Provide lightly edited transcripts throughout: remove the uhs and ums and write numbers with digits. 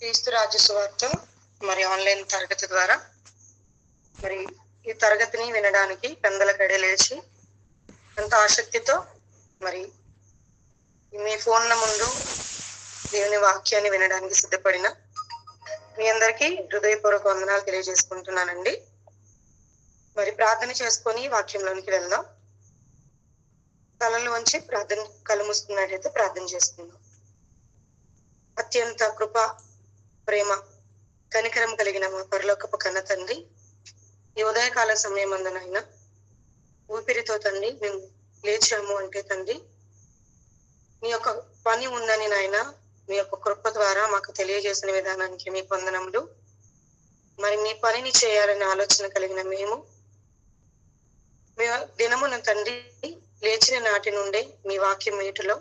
క్రీస్తు రాజ్య సువార్త మరి ఆన్లైన్ తరగతి ద్వారా మరి ఈ తరగతిని వినడానికి పెందల గడి లేచి ఎంత ఆసక్తితో మరి మీ ఫోన్ల ముందు దేవుని వాక్యాన్ని వినడానికి సిద్ధపడిన మీ అందరికీ హృదయపూర్వక వందనాలు తెలియజేసుకుంటున్నానండి. మరి ప్రార్థన చేసుకొని వాక్యంలోనికి వెళ్దాం. తలలు వంచి కళ్ళు మూసుకున్నట్టయితే ప్రార్థన చేసుకుందాం. అత్యంత కృప, ప్రేమ, కనికరం కలిగిన మా పరలోకపు కన్న తండ్రి, ఈ ఉదయకాల సమయం అందనైనా ఊపిరితో తండ్రి మేము లేచాము అంటే తండ్రి మీ యొక్క పని ఉందని నాయన మీ యొక్క కృప ద్వారా మాకు తెలియజేసిన విధానానికి మీ వందనములు. మరి మీ పనిని చేయాలనే ఆలోచన కలిగిన మేము దినమున తండ్రి లేచిన నాటి నుండే మీ వాక్యం వీటిలో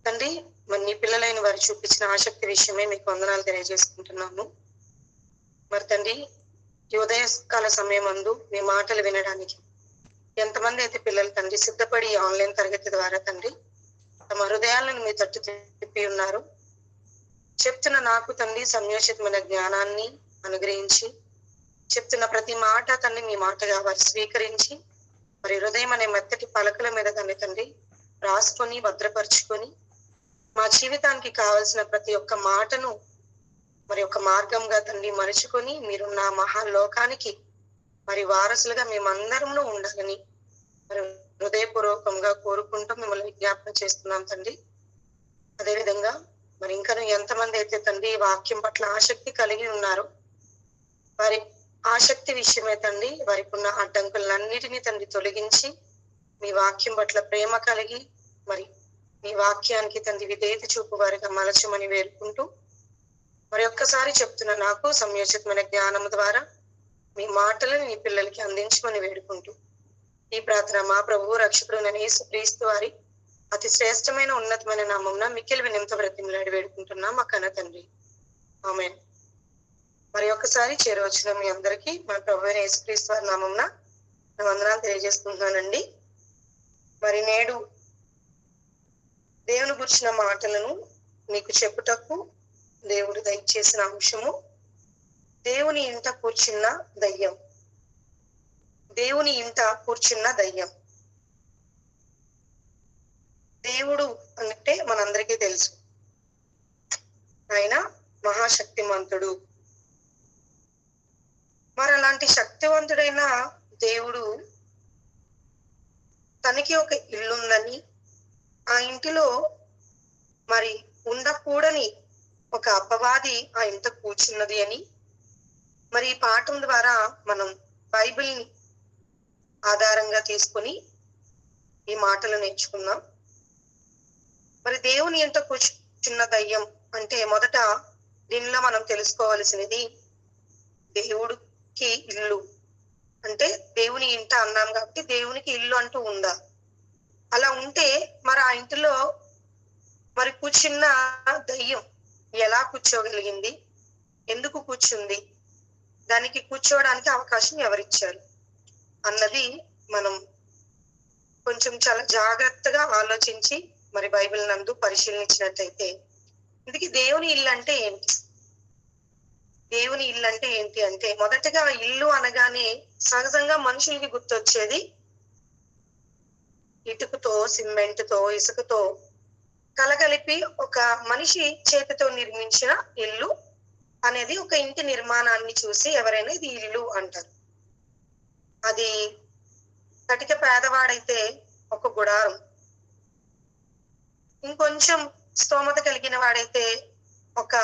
తండ్రి మరి నీ పిల్లలైన వారు చూపించిన ఆసక్తి విషయమే మీకు వందనాలు తెలియజేసుకుంటున్నాము. మరి తండ్రి ఈ ఉదయకాల సమయం అందు మీ మాటలు వినడానికి ఎంతమంది అయితే పిల్లలు తండ్రి సిద్ధపడి ఆన్లైన్ తరగతి ద్వారా తండ్రి తమ హృదయాలను మీ తట్టు తిప్పి ఉన్నారు. చెప్తున్న నాకు తండ్రి సంయోచితమైన జ్ఞానాన్ని అనుగ్రహించి చెప్తున్న ప్రతి మాట తండ్రి మీ మాటగా వారు స్వీకరించి మరి హృదయం అనే మెత్తటి పలకల మీద తండ్రి రాసుకొని భద్రపరుచుకొని మా జీవితానికి కావలసిన ప్రతి ఒక్క మాటను మరి ఒక మార్గంగా తండ్రి మరుచుకొని మీరున్న మహాలోకానికి మరి వారసులుగా మేమందరము ఉండాలని మరి హృదయపూర్వకంగా కోరుకుంటూ మిమ్మల్ని విజ్ఞాపన చేస్తున్నాం తండ్రి. అదేవిధంగా మరి ఇంకా ఎంతమంది అయితే తండ్రి వాక్యం పట్ల ఆసక్తి కలిగి ఉన్నారు, వారి ఆసక్తి విషయమే తండ్రి వారికి ఉన్న అడ్డంకులన్నిటినీ తండ్రి తొలగించి మీ వాక్యం పట్ల ప్రేమ కలిగి మరి మీ వాక్యానికి తండ్రి విధేయత చూపు వారిగా మలచమని వేడుకుంటూ మరి ఒక్కసారి చెప్తున్న నాకు సంయోచితమైన జ్ఞానం ద్వారా మీ మాటలను మీ పిల్లలకి అందించమని వేడుకుంటూ ఈ ప్రార్థన మా ప్రభువు రక్షకుడు యేసుక్రీస్తు వారి అతి శ్రేష్టమైన ఉన్నతమైన నామమున మిక్కిలి వినయంతో బ్రతిమలాడి వేడుకుంటున్నాం మా కన్న తండ్రి, ఆమేన్. మరి ఒక్కసారి చేరవచ్చిన మీ అందరికీ మా ప్రభువైన యేసుక్రీస్తు వారి నామమున వందనాలు తెలియజేసుకుంటున్నానండి. మరి నేడు దేవుని గురించిన మాటలను మీకు చెప్పుటకు దేవుడు దయచేసిన అంశము దేవుని ఇంట కూర్చున్న దయ్యం. దేవుని ఇంట కూర్చున్న దయ్యం. దేవుడు అంటే మనందరికీ తెలుసు, ఆయన మహాశక్తిమంతుడు. మరి అలాంటి శక్తివంతుడైన దేవుడు తనకి ఒక ఇల్లుందని, ఆ ఇంటిలో మరి ఉండకూడని ఒక అపవాది ఆ ఇంట కూర్చున్నది అని మరి ఈ పాఠం ద్వారా మనం బైబిల్ని ఆధారంగా తీసుకొని ఈ మాటలు నేర్చుకున్నాం. మరి దేవుని ఇంట కూర్చున్న దయ్యం అంటే మొదట దీనిలో మనం తెలుసుకోవాల్సినది దేవుడికి ఇల్లు అంటే దేవుని ఇంట అన్నాం కాబట్టి దేవునికి ఇల్లు అంటూ ఉందా? అలా ఉంటే మరి ఆ ఇంటిలో మరి కూర్చున్న దయ్యం ఎలా కూర్చోగలిగింది, ఎందుకు కూర్చుంది, దానికి కూర్చోవడానికి అవకాశం ఎవరిచ్చారు అన్నది మనం కొంచెం చాలా జాగ్రత్తగా ఆలోచించి మరి బైబిల్ నందు పరిశీలించినట్లయితే ఇందుకు దేవుని ఇల్లు అంటే ఏంటి? దేవుని ఇల్లు అంటే ఏంటి అంటే మొదటగా ఇల్లు అనగానే సహజంగా మనుషులకి గుర్తొచ్చేది ఇటుకతో, సిమెంట్తో, ఇసుకతో కలగలిపి ఒక మనిషి చేతితో నిర్మించిన ఇల్లు అనేది ఒక ఇంటి నిర్మాణాన్ని చూసి ఎవరైనా ఇది ఇల్లు అంటారు. అది కటిక పేదవాడైతే ఒక గుడారం, ఇంకొంచెం స్తోమత కలిగిన వాడైతే ఒక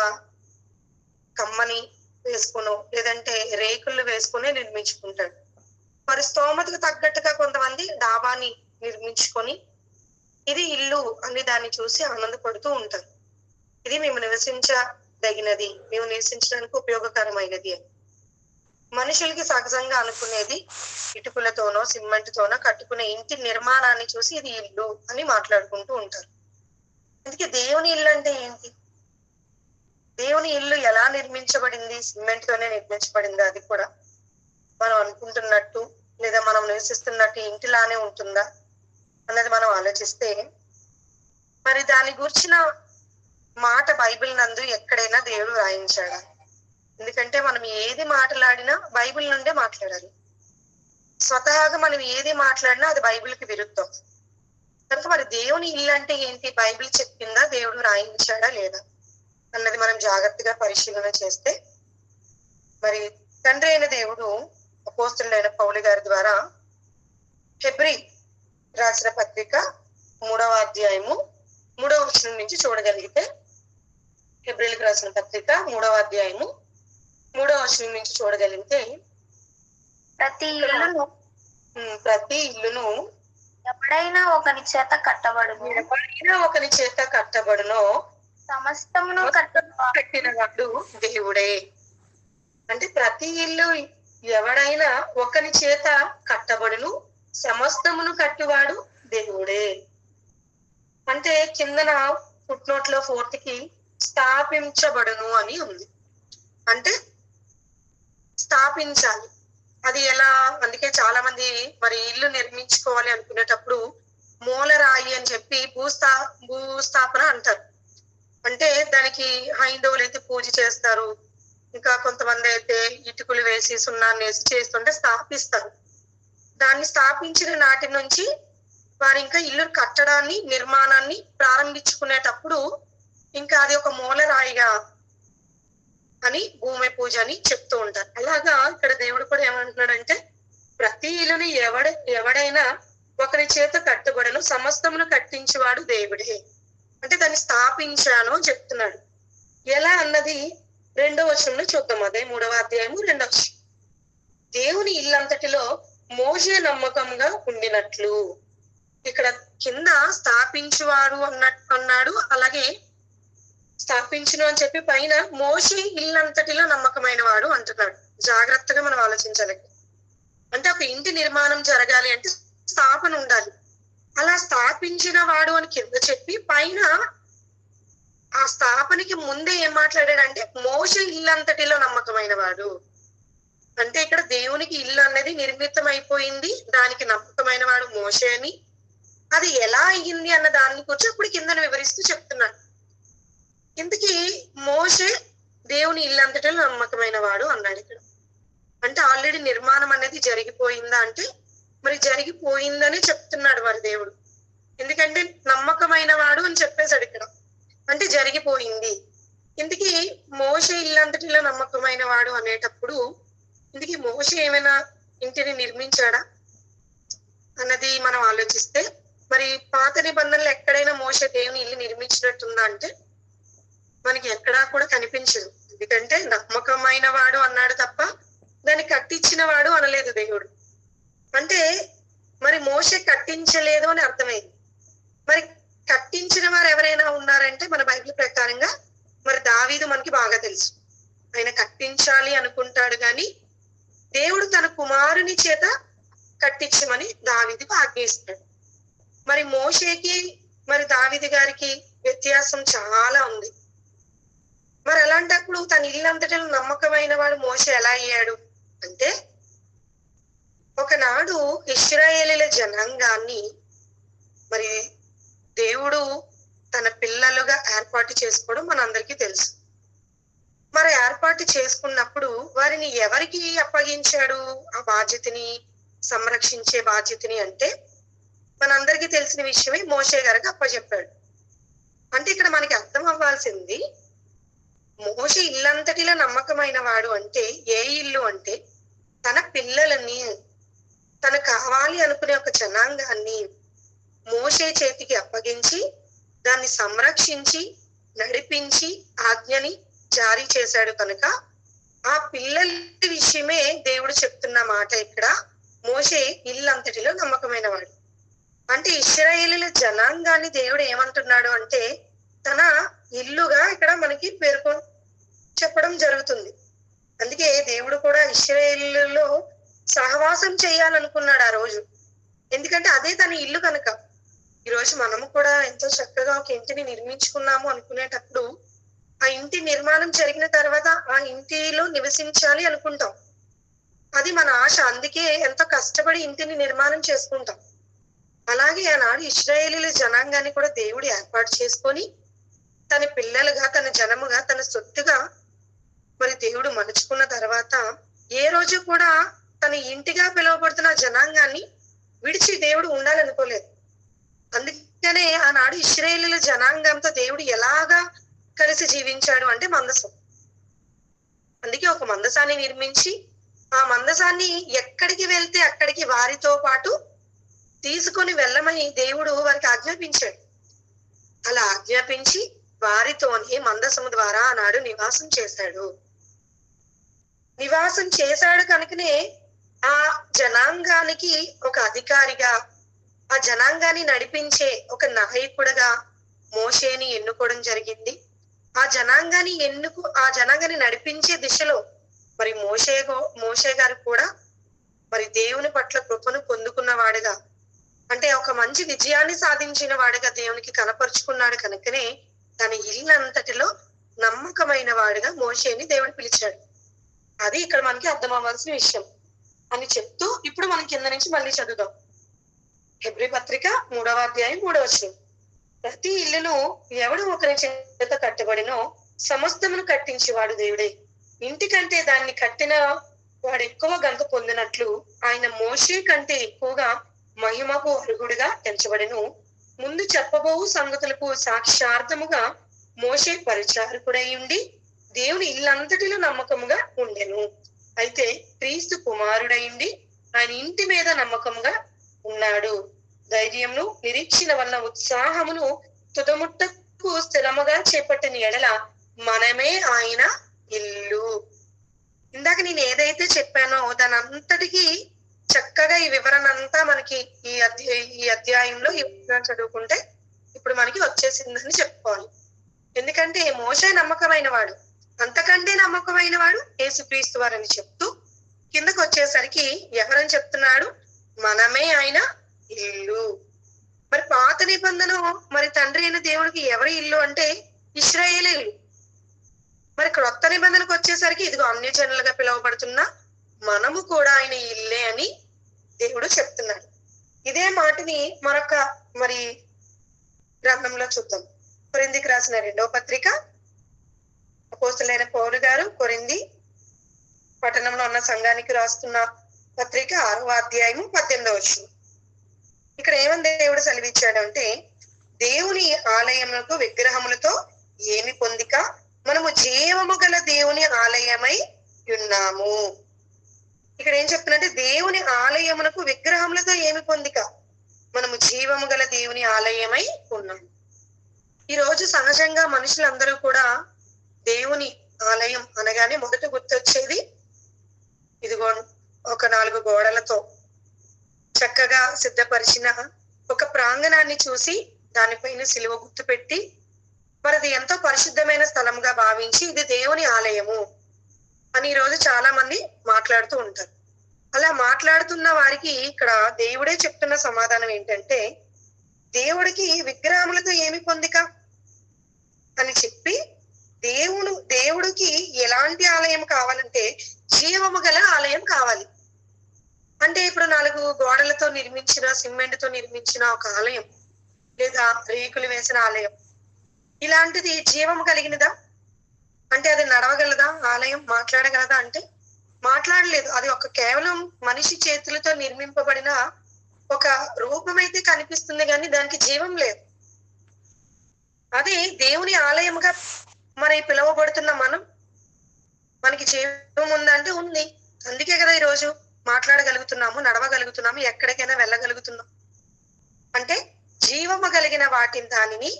కమ్మని వేసుకునో లేదంటే రేకులు వేసుకుని నిర్మించుకుంటాడు. మరి స్తోమతకు తగ్గట్టుగా కొంతమంది డాబాని నిర్మించుకొని ఇది ఇల్లు అని దాన్ని చూసి ఆనందపడుతూ ఉంటారు. ఇది మేము నివసించదగినది, మేము నివసించడానికి ఉపయోగకరమైనది అని. మనుషులకి సహజంగా అనుకునేది ఇటుకలతోనో సిమెంట్తోనో కట్టుకునే ఇంటి నిర్మాణాన్ని చూసి ఇది ఇల్లు అని మాట్లాడుకుంటూ ఉంటారు. అందుకే దేవుని ఇల్లు అంటే ఏంటి? దేవుని ఇల్లు ఎలా నిర్మించబడింది? సిమెంట్తోనే నిర్మించబడిందా? అది కూడా మనం అనుకుంటున్నట్టు లేదా మనం నివసిస్తున్నట్టు ఇంటిలానే ఉంటుందా అన్నది మనం ఆలోచిస్తే మరి దాని గురించిన మాట బైబిల్ నందు ఎక్కడైనా దేవుడు రాయించాడా? ఎందుకంటే మనం ఏది మాట్లాడినా బైబిల్ నుండే మాట్లాడాలి. స్వతహాగా మనం ఏది మాట్లాడినా అది బైబిల్కి విరుద్ధం. కనుక మరి దేవుని ఇల్లు అంటే ఏంటి? బైబిల్ చెప్పిందా, దేవుడు రాయించాడా లేదా అన్నది మనం జాగ్రత్తగా పరిశీలన చేస్తే, మరి తండ్రి అయిన దేవుడు అపోస్తలుడైన పౌలు గారి ద్వారా హెబ్రీ రాసిన పత్రిక 3వ అధ్యాయము 3వ వచనం నుంచి చూడగలిగితే, హెబ్రీలకు రాసిన పత్రిక 3వ అధ్యాయము 3వ వచనం నుంచి చూడగలిగితే, ప్రతి ఇల్లును ఎవడైనా ఒకని చేత కట్టబడును, సమస్తమును కట్టినవాడు దేవుడే. అంటే ప్రతి ఇల్లు ఎవడైనా ఒకని చేత కట్టబడును, సమస్తమును కట్టువాడు దేవుడే. అంటే కిందన ఫుట్ నోట్ లో 4th స్థాపించబడును అని ఉంది. అంటే స్థాపించాలి. అది ఎలా? అందుకే చాలా మంది మరి ఇల్లు నిర్మించుకోవాలి అనుకునేటప్పుడు మూలరాయి అని చెప్పి భూస్థాపన అంటారు. అంటే దానికి హైందవులు అయితే పూజ చేస్తారు, ఇంకా కొంతమంది అయితే ఇటుకలు వేసి సున్నాన్ని వేసి చేస్తుంటే స్థాపిస్తారు. దాన్ని స్థాపించిన నాటి నుంచి వారు ఇంకా ఇల్లు కట్టడాన్ని, నిర్మాణాన్ని ప్రారంభించుకునేటప్పుడు ఇంకా అది ఒక మూలరాయిగా అని భూమి పూజ అని చెప్తూ ఉంటారు. అలాగా ఇక్కడ దేవుడు కూడా ఏమంటున్నాడంటే, ప్రతి ఇల్లుని ఎవడైనా ఒకరి చేత కట్టుబడను, సమస్తమును కట్టించేవాడు దేవుడే. అంటే దాన్ని స్థాపించాను చెప్తున్నాడు. ఎలా అన్నది 2వ వచనంలో చూద్దాం. అదే 3వ అధ్యాయము 2వ వచనం. దేవుని ఇల్లంతటిలో మోషే నమ్మకంగా ఉండినట్లు. ఇక్కడ కింద స్థాపించువాడు అన్నాడు, అలాగే స్థాపించును అని చెప్పి పైన మోషే ఇల్లంతటిలో నమ్మకమైన వాడు అంటున్నాడు. జాగ్రత్తగా మనం ఆలోచించాలి. అంటే ఒక ఇంటి నిర్మాణం జరగాలి అంటే స్థాపన ఉండాలి. అలా స్థాపించిన వాడు అని కింద చెప్పి పైన ఆ స్థాపనకి ముందే ఏం మాట్లాడాడంటే మోషే ఇల్లంతటిలో నమ్మకమైన వాడు. అంటే ఇక్కడ దేవునికి ఇల్లు అనేది నిర్మితం అయిపోయింది, దానికి నమ్మకమైన వాడు మోషే అని. అది ఎలా అయ్యింది అన్న దాన్ని గురించి అప్పుడు కిందను వివరిస్తూ చెప్తున్నాడు. ఇంతకీ మోషే దేవుని ఇల్లంతటిలో నమ్మకమైన వాడు అన్నాడు ఇక్కడ. అంటే ఆల్రెడీ నిర్మాణం అనేది జరిగిపోయిందా అంటే మరి జరిగిపోయిందని చెప్తున్నాడు వారి దేవుడు. ఎందుకంటే నమ్మకమైన వాడు అని చెప్పేశాడు ఇక్కడ, అంటే జరిగిపోయింది. ఇందుకీ మోషే ఇల్లంతటిలో నమ్మకమైన వాడు అనేటప్పుడు ఇందుకీ మోషే ఏమైనా ఇంటిని నిర్మించాడా అన్నది మనం ఆలోచిస్తే, మరి పాత నిబంధనలు ఎక్కడైనా మోషే దేవుని ఇల్లు నిర్మించినట్టుందా అంటే మనకి ఎక్కడా కూడా కనిపించదు. ఎందుకంటే నమ్మకమైన వాడు అన్నాడు తప్ప దాన్ని కట్టించిన వాడు అనలేదు దేవుడు. అంటే మరి మోషే కట్టించలేదు అని అర్థమైంది. మరి కట్టించిన వారు ఎవరైనా ఉన్నారంటే మన బైబిల్ ప్రకారంగా మరి దావీదు మనకి బాగా తెలుసు. ఆయన కట్టించాలి అనుకుంటాడు కానీ దేవుడు తన కుమారుని చేత కట్టించమని దావీదుకు ఆజ్ఞయిస్తాడు. మరి మోషేకి మరి దావీదు గారికి వ్యత్యాసం చాలా ఉంది. మరి అలాంటప్పుడు తన ఇల్లంతటిలో నమ్మకమైన వాడు మోషే ఎలా అయ్యాడు అంటే, ఒకనాడు ఇశ్రాయేలీల జనాంగాన్ని మరి దేవుడు తన పిల్లలుగా ఏర్పాటు చేసుకోవడం మనందరికీ తెలుసు. మరి ఏర్పాటు చేసుకున్నప్పుడు వారిని ఎవరికి అప్పగించాడు ఆ బాధ్యతని, సంరక్షించే బాధ్యతని అంటే మనందరికీ తెలిసిన విషయమే మోషే గారికి అప్పచెప్పాడు. అంటే ఇక్కడ మనకి అర్థం అవ్వాల్సింది, మోషే ఇల్లంతటిలో నమ్మకమైన వాడు అంటే ఏ ఇల్లు అంటే తన పిల్లలని, తను కావాలి అనుకునే ఒక జనాంగాన్ని మోషే చేతికి అప్పగించి దాన్ని సంరక్షించి నడిపించి ఆజ్ఞని జారీ చేశాడు. కనుక ఆ పిల్లల విషయమే దేవుడు చెప్తున్న మాట ఇక్కడ, మోషే ఇల్లంతటిలో నమ్మకమైన వాడు. అంటే ఇశ్రాయేలీల జనాంగాన్ని దేవుడు ఏమంటున్నాడు అంటే తన ఇల్లుగా ఇక్కడ మనకి చెప్పడం జరుగుతుంది. అందుకే దేవుడు కూడా ఇశ్రాయేలీలో సహవాసం చేయాలనుకున్నాడు ఆ రోజు. ఎందుకంటే అదే తన ఇల్లు కనుక. ఈ రోజు మనము కూడా ఎంతో చక్కగా ఒక ఇంటిని నిర్మించుకున్నాము అనుకునేటప్పుడు ఆ ఇంటి నిర్మాణం జరిగిన తర్వాత ఆ ఇంటిలో నివసించాలి అనుకుంటాం. అది మన ఆశ. అందుకే ఎంతో కష్టపడి ఇంటిని నిర్మాణం చేసుకుంటాం. అలాగే ఆనాడు ఇశ్రాయేలీల జనాంగాన్ని కూడా దేవుడు ఏర్పాటు చేసుకొని తన పిల్లలుగా, తన జనముగా, తన సొత్తుగా మరి దేవుడు మలుచుకున్న తర్వాత ఏ రోజు కూడా తన ఇంటిగా పిలువబడుతున్న జనాంగాన్ని విడిచి దేవుడు ఉండాలనుకోలేదు. అందుకనే ఆనాడు ఇశ్రాయేలీయుల జనాంగంతో దేవుడు ఎలాగా కలిసి జీవించాడు అంటే మందసం. అందుకే ఒక మందసాన్ని నిర్మించి ఆ మందసాన్ని ఎక్కడికి వెళ్తే అక్కడికి వారితో పాటు తీసుకొని వెళ్ళమని దేవుడు వారికి ఆజ్ఞాపించాడు. అలా ఆజ్ఞాపించి వారితోనే మందసము ద్వారా ఆనాడు నివాసం చేశాడు. నివాసం చేశాడు కనుకనే ఆ జనాంగానికి ఒక అధికారిగా, ఆ జనాంగాన్ని నడిపించే ఒక నాయకుడుగా మోషేని ఎన్నుకోవడం జరిగింది. ఆ జనాంగాన్ని నడిపించే దిశలో మరి మోషే గారు కూడా మరి దేవుని పట్ల కృపను పొందుకున్నవాడుగా, అంటే ఒక మంచి విజయాన్ని సాధించిన వాడుగా దేవునికి కనపరుచుకున్నాడు కనుకనే తన ఇల్లంతటిలో నమ్మకమైన వాడుగా మోషేని దేవుడు పిలిచాడు. అది ఇక్కడ మనకి అర్థం అవ్వాల్సిన విషయం అని చెప్తూ ఇప్పుడు మనం కింద నుంచి మళ్ళీ చదువుదాం. హెబ్రీ పత్రిక 3వ అధ్యాయం 3వ వచనం. ప్రతి ఇల్లును ఎవడు ఒకరి చేత కట్టబడినో సమస్తమును కట్టించేవాడు దేవుడే. ఇంటి కంటే దాన్ని కట్టిన వాడు ఎక్కువ గంత పొందినట్లు ఆయన మోషే కంటే ఎక్కువగా మహిమకు అర్హుడుగా ఎంచబడెను. ముందు చెప్పబోవు సంగతులకు సాక్షార్థముగా మోషే పరిచారకుడై ఉండి దేవుని ఇల్లంతటిలో నమ్మకముగా ఉండెను. అయితే క్రీస్తు కుమారుడైండి ఆయన ఇంటి మీద నమ్మకంగా ఉన్నాడు. ధైర్యమును నిరీక్షణ వల్ల ఉత్సాహమును తుదముట్టకు స్థిరముగా చేపట్టిన ఎడల మనమే ఆయన ఇల్లు. ఇందాక నేను ఏదైతే చెప్పానో దాని అంతటికి చక్కగా ఈ వివరణ అంతా మనకి ఈ అధ్యాయంలో చదువుకుంటే ఇప్పుడు మనకి వచ్చేసిందని చెప్పుకోవాలి. ఎందుకంటే మోషే నమ్మకమైన వాడు, అంతకంటే నమ్మకమైన వాడు యేసుక్రీస్తు వారని చెప్తూ కిందకు వచ్చేసరికి ఎవరని చెప్తున్నాడు? మనమే ఆయన ఇల్లు. మరి పాత నిబంధన మరి తండ్రి అయిన దేవుడికి ఎవరి ఇల్లు అంటే ఇశ్రాయేలీ ఇల్లు. మరి క్రొత్త నిబంధనకు వచ్చేసరికి ఇదిగో అన్యజనులుగా పిలువబడుతున్న మనము కూడా ఆయన ఇల్లే అని దేవుడు చెప్తున్నాడు. ఇదే మాటని మరొక మరి గ్రంథంలో చూద్దాం. కొరింథీకి రాసిన 2వ పత్రిక అపోస్తలుడైన పౌలు గారు కొరింథీ పట్టణంలో ఉన్న సంఘానికి రాస్తున్న పత్రిక 6వ అధ్యాయము 18వ వచనం. ఇక్కడ ఏమని దేవుడు సెలవిచ్చాడు అంటే, దేవుని ఆలయములకు విగ్రహములతో ఏమి పొందిక, మనము జీవము గల దేవుని ఆలయమై ఉన్నాము. ఇక్కడ ఏం చెప్తున్నంటే దేవుని ఆలయమునకు విగ్రహములతో ఏమి పొందిక, మనము జీవము గల దేవుని ఆలయమై ఉన్నాము. ఈ రోజు సహజంగా మనుషులందరూ కూడా దేవుని ఆలయం అనగానే మొదట గుర్తొచ్చేది ఇదిగో ఒక 4 గోడలతో చక్కగా సిద్ధపరిచిన ఒక ప్రాంగణాన్ని చూసి దానిపైన సిలువ గుర్తు పెట్టి మరి అది ఎంతో పరిశుద్ధమైన స్థలంగా భావించి ఇది దేవుని ఆలయము అని ఈ రోజు చాలా మంది మాట్లాడుతూ ఉంటారు. అలా మాట్లాడుతున్న వారికి ఇక్కడ దేవుడే చెప్తున్న సమాధానం ఏంటంటే, దేవుడికి విగ్రహములతో ఏమి పొందిక అని చెప్పి దేవుడికి ఎలాంటి ఆలయం కావాలంటే జీవము గల ఆలయం కావాలి. అంటే ఇప్పుడు 4 గోడలతో నిర్మించిన, సిమెంట్తో నిర్మించిన ఒక ఆలయం లేదా రేకులు వేసిన ఆలయం ఇలాంటిది జీవం కలిగినదా అంటే అది నడవగలదా? ఆలయం మాట్లాడగలదా అంటే మాట్లాడలేదు. అది ఒక కేవలం మనిషి చేతులతో నిర్మింపబడిన ఒక రూపమైతే కనిపిస్తుంది కానీ దానికి జీవం లేదు. అదే దేవుని ఆలయముగా మరి పిలువబడుతున్న మనకి జీవం ఉందంటే ఉంది. అందుకే కదా ఈరోజు మాట్లాడగలుగుతున్నాము, నడవగలుగుతున్నాము, ఎక్కడికైనా వెళ్ళగలుగుతున్నాం. అంటే జీవము కలిగిన దానిని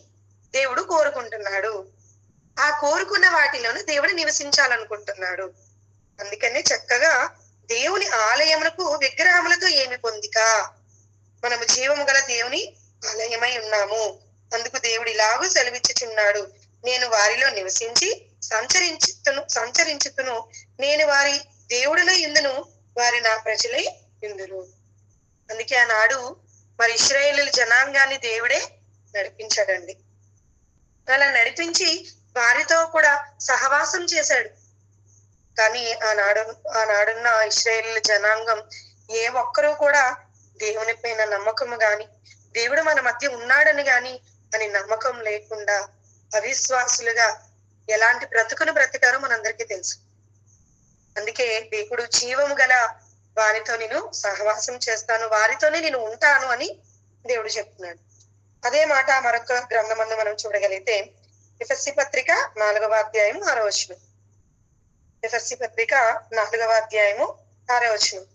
దేవుడు కోరుకుంటున్నాడు. ఆ కోరుకున్న వాటిలోనే దేవుడు నివసించాలనుకుంటున్నాడు. అందుకనే చక్కగా దేవుని ఆలయమునకు విగ్రహములతో ఏమి పొందిక, మనము జీవము గల దేవుని ఆలయమై ఉన్నాము. అందుకు దేవుడు ఇలాగూ సెలవిచ్చుచున్నాడు, నేను వారిలో నివసించి సంచరించుతును, నేను వారి దేవుడిలో ఇందును, వారి నా ప్రజలై ఇందును. అందుకే ఆనాడు మరి ఇశ్రాయేలీయుల జనాంగాన్ని దేవుడే నడిపించాడండి. అలా నడిపించి వారితో కూడా సహవాసం చేశాడు. కానీ ఆనాడున్న ఇశ్రాయేలీయుల జనాంగం ఏ ఒక్కరూ కూడా దేవుని పైన నమ్మకము గాని, దేవుడు మన మధ్య ఉన్నాడని గాని అని నమ్మకం లేకుండా అవిశ్వాసులుగా ఎలాంటి బ్రతుకును బ్రతికారో మనందరికీ తెలుసు. అందుకే దేవుడు జీవము గల వారితో నేను సహవాసం చేస్తాను, వారితోనే నేను ఉంటాను అని దేవుడు చెప్తున్నాడు. అదే మాట మరొక గ్రంథమందు మనం చూడగలిగితే ఎఫెసీ పత్రిక 4వ అధ్యాయము 6వ వచనం. ఎఫెసీ పత్రిక 4వ అధ్యాయము 6వ వచనం.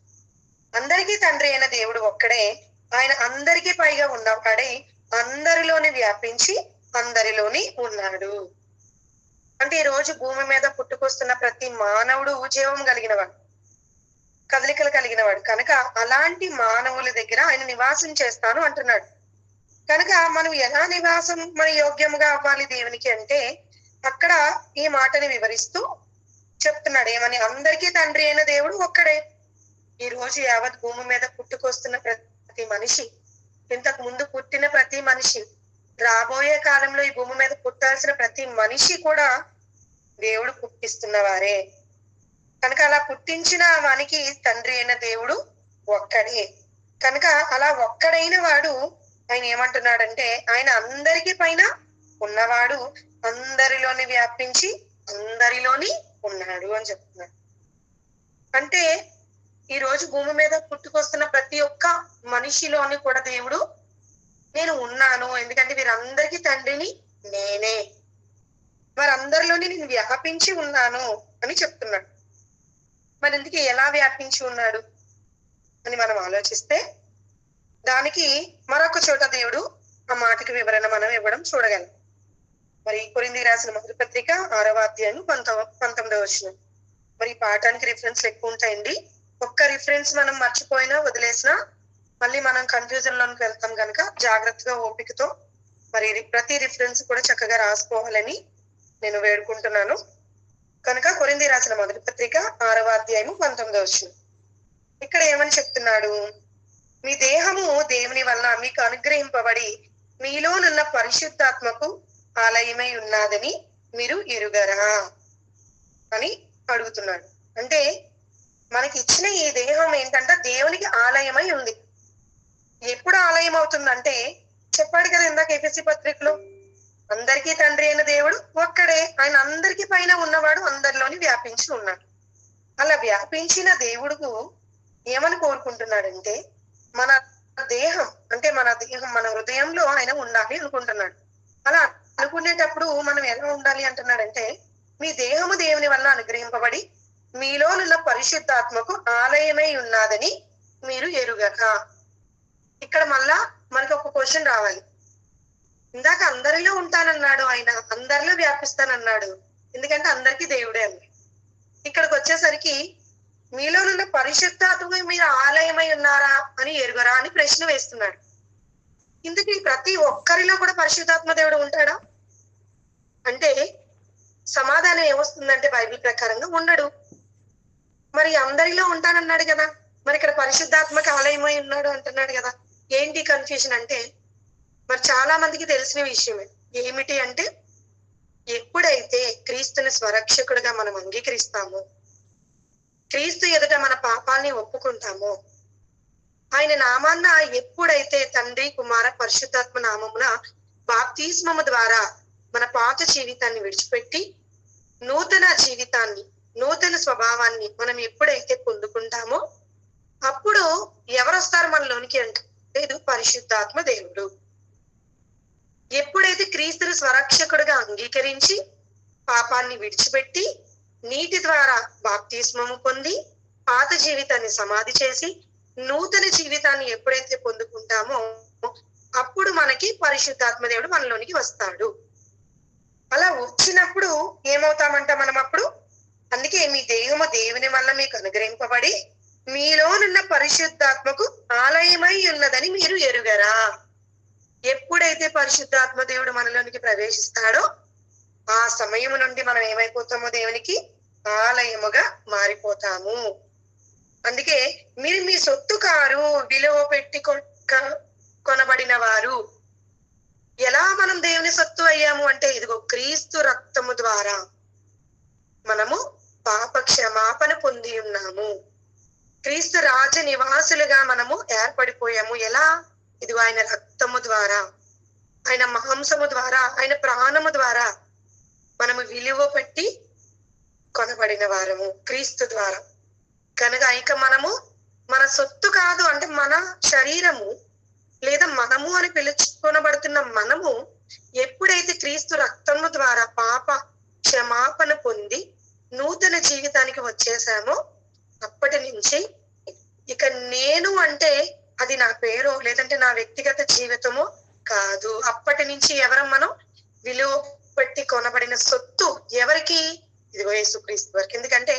అందరికీ తండ్రి అయిన దేవుడు ఒక్కడే, ఆయన అందరికీ పైగా ఉన్నవాడై అందరిలోని వ్యాపించి అందరిలోని ఉన్నాడు. అంటే ఈ రోజు భూమి మీద పుట్టుకొస్తున్న ప్రతి మానవుడు జీవం కలిగిన వాడు, కదలికలు కలిగిన వాడు కనుక అలాంటి మానవుల దగ్గర ఆయన నివాసం చేస్తాను అంటున్నాడు. కనుక మనం ఎలా నివాసం మన యోగ్యముగా అవ్వాలి దేవునికి అంటే అక్కడ ఈ మాటని వివరిస్తూ చెప్తున్నాడు. ఏమని? అందరికీ తండ్రి అయిన దేవుడు ఒక్కడే. ఈ రోజు యావత్ భూమి మీద పుట్టుకొస్తున్న ప్రతి మనిషి, ఇంతకు ముందు పుట్టిన ప్రతి మనిషి, రాబోయే కాలంలో ఈ భూమి మీద పుట్టాల్సిన ప్రతి మనిషి కూడా దేవుడు పుట్టిస్తున్న వారే. కనుక అలా పుట్టించిన వానికి తండ్రి అయిన దేవుడు ఒక్కడే. కనుక అలా ఒక్కడైన వాడు ఆయన ఏమంటున్నాడంటే ఆయన అందరికీ పైన ఉన్నవాడు, అందరిలోని వ్యాపించి అందరిలోని ఉన్నాడు అని చెప్తున్నాడు. అంటే ఈ రోజు భూమి మీద పుట్టుకొస్తున్న ప్రతి ఒక్క మనిషిలోని కూడా దేవుడు నేను ఉన్నాను, ఎందుకంటే వీరందరికీ తండ్రిని నేనే, వారందరిలోని నేను వ్యాపించి ఉన్నాను అని చెప్తున్నాడు. మరి ఎందుకు ఎలా వ్యాపించి ఉన్నాడు అని మనం ఆలోచిస్తే దానికి మరొక చోట దేవుడు ఆ మాటకి వివరణ మనం ఇవ్వడం చూడగలం. మరి కొరింథీయులకు రాసిన మొదటి పత్రిక 6వ అధ్యాయం 19వ వచనం. మరి ఈ పాఠానికి రిఫరెన్స్ ఎక్కువ ఉంటాయండి. ఒక్క రిఫరెన్స్ మనం మర్చిపోయినా వదిలేసినా మళ్ళీ మనం కన్ఫ్యూజన్ లోకి వెళ్తాం కనుక జాగ్రత్తగా ఓపికతో మరి ప్రతి రిఫరెన్స్ కూడా చక్కగా రాసుకోవాలని నేను వేడుకుంటున్నాను. కనుక కొరింథీయులకు రాసిన మొదటి పత్రిక 6వ అధ్యాయం 19వ వచనం. ఇక్కడ ఏమని చెప్తున్నాడు? మీ దేహము దేవుని వల్ల మీకు అనుగ్రహింపబడి మీలోనున్న పరిశుద్ధాత్మకు ఆలయమై ఉన్నదని మీరు ఎరుగరా అని అడుగుతున్నాడు. అంటే మనకి ఇచ్చిన ఈ దేహం ఏంటంటే దేవునికి ఆలయమై ఉంది. ఎప్పుడు ఆలయం అవుతుందంటే చెప్పాడు కదా ఇందాక ఎఫెసీ పత్రికలో, అందరికీ తండ్రి అయిన దేవుడు ఒక్కడే, ఆయన అందరికీ పైన ఉన్నవాడు, అందరిలోని వ్యాపించి ఉన్నాడు. అలా వ్యాపించిన దేవుడుకు ఏమని కోరుకుంటున్నాడంటే మన దేహం అంటే మన హృదయంలో ఆయన ఉండాలి అనుకుంటున్నాడు. అలా అనుకునేటప్పుడు మనం ఎలా ఉండాలి అంటున్నాడంటే మీ దేహము దేవుని వల్ల అనుగ్రహింపబడి మీలోనున్న పరిశుద్ధాత్మకు ఆలయమై ఉన్నదని మీరు ఎరుగక. ఇక్కడ మళ్ళా మనకి ఒక క్వశ్చన్ రావాలి. ఇందాక అందరిలో ఉంటానన్నాడు, ఆయన అందరిలో వ్యాపిస్తానన్నాడు, ఎందుకంటే అందరికీ దేవుడే అన్నాడు. ఇక్కడికి వచ్చేసరికి మీలోనున్న పరిశుద్ధాత్మ మీరు ఆలయమై ఉన్నారా అని ఎరుగరా అని ప్రశ్న వేస్తున్నాడు. ఇందుకు ప్రతి ఒక్కరిలో కూడా పరిశుద్ధాత్మ దేవుడు ఉంటాడా అంటే సమాధానం ఏమొస్తుందంటే బైబిల్ ప్రకారంగా ఉండడు. మరి అందరిలో ఉంటానన్నాడు కదా, మరి ఇక్కడ పరిశుద్ధాత్మకి ఆలయమై ఉన్నాడు అంటున్నాడు కదా. ఏంటి కన్ఫ్యూజన్ అంటే మరి చాలా మందికి తెలిసిన విషయమే. ఏమిటి అంటే ఎప్పుడైతే క్రీస్తుని స్వరక్షకుడిగా మనం అంగీకరిస్తామో, క్రీస్తు ఎదుట మన పాపాలని ఒప్పుకుంటామో, ఆయన నామాన్న ఎప్పుడైతే తండ్రి కుమార పరిశుద్ధాత్మ నామమున బాప్తిస్మము ద్వారా మన పాత జీవితాన్ని విడిచిపెట్టి నూతన జీవితాన్ని, నూతన స్వభావాన్ని మనం ఎప్పుడైతే పొందుకుంటామో అప్పుడు ఎవరు వస్తారు మనలోనికి అంటే ఇది పరిశుద్ధాత్మ దేవుడు. ఎప్పుడైతే క్రీస్తుని స్వరక్షకుడిగా అంగీకరించి పాపాన్ని విడిచిపెట్టి నీటి ద్వారా బాప్తిస్మము పొంది పాత జీవితాన్ని సమాధి చేసి నూతన జీవితాన్ని ఎప్పుడైతే పొందుకుంటామో అప్పుడు మనకి పరిశుద్ధాత్మ దేవుడు మనలోనికి వస్తాడు. అలా వచ్చినప్పుడు ఏమవుతామంట మనం అప్పుడు? అందుకే మీ దేహము దేవుని వల్ల మీకు అనుగ్రహింపబడి మీలోనున్న పరిశుద్ధాత్మకు ఆలయమై ఉన్నదని మీరు ఎరుగరా. ఎప్పుడైతే పరిశుద్ధాత్మ దేవుడు మనలోనికి ప్రవేశిస్తాడో ఆ సమయం నుండి మనం ఏమైపోతామో దేవునికి ఆలయముగా మారిపోతాము. అందుకే మీరు మీ సొత్తు కారు, విలువ పెట్టి కొనబడిన వారు. ఎలా మనం దేవుని సొత్తు అయ్యాము అంటే ఇదిగో క్రీస్తు రక్తము ద్వారా మనము పాప క్షమాపణ పొంది ఉన్నాము. క్రీస్తు రాజ నివాసులుగా మనము ఏర్పడిపోయాము. ఎలా? ఇదిగో ఆయన రక్తము ద్వారా. ఆయన మాంసము ద్వారా, ఆయన ప్రాణము ద్వారా మనము విలువ పెట్టి కొనబడిన వారము క్రీస్తు ద్వారా. కనుక ఇక మనము మన సొత్తు కాదు, అంటే మన శరీరము లేదా మనము అని పిలుచుకొనబడుతున్న మనము ఎప్పుడైతే క్రీస్తు రక్తము ద్వారా పాప క్షమాపణ పొంది నూతన జీవితానికి వచ్చేసామో అప్పటి నుంచి ఇక నేను అంటే అది నా పేరు లేదంటే నా వ్యక్తిగత జీవితము కాదు. అప్పటి నుంచి ఎవరం మనం విలువ పెట్టి కొనబడిన సొత్తు ఎవరికి? ఇదిగో యేసుక్రీస్తు వారికి. ఎందుకంటే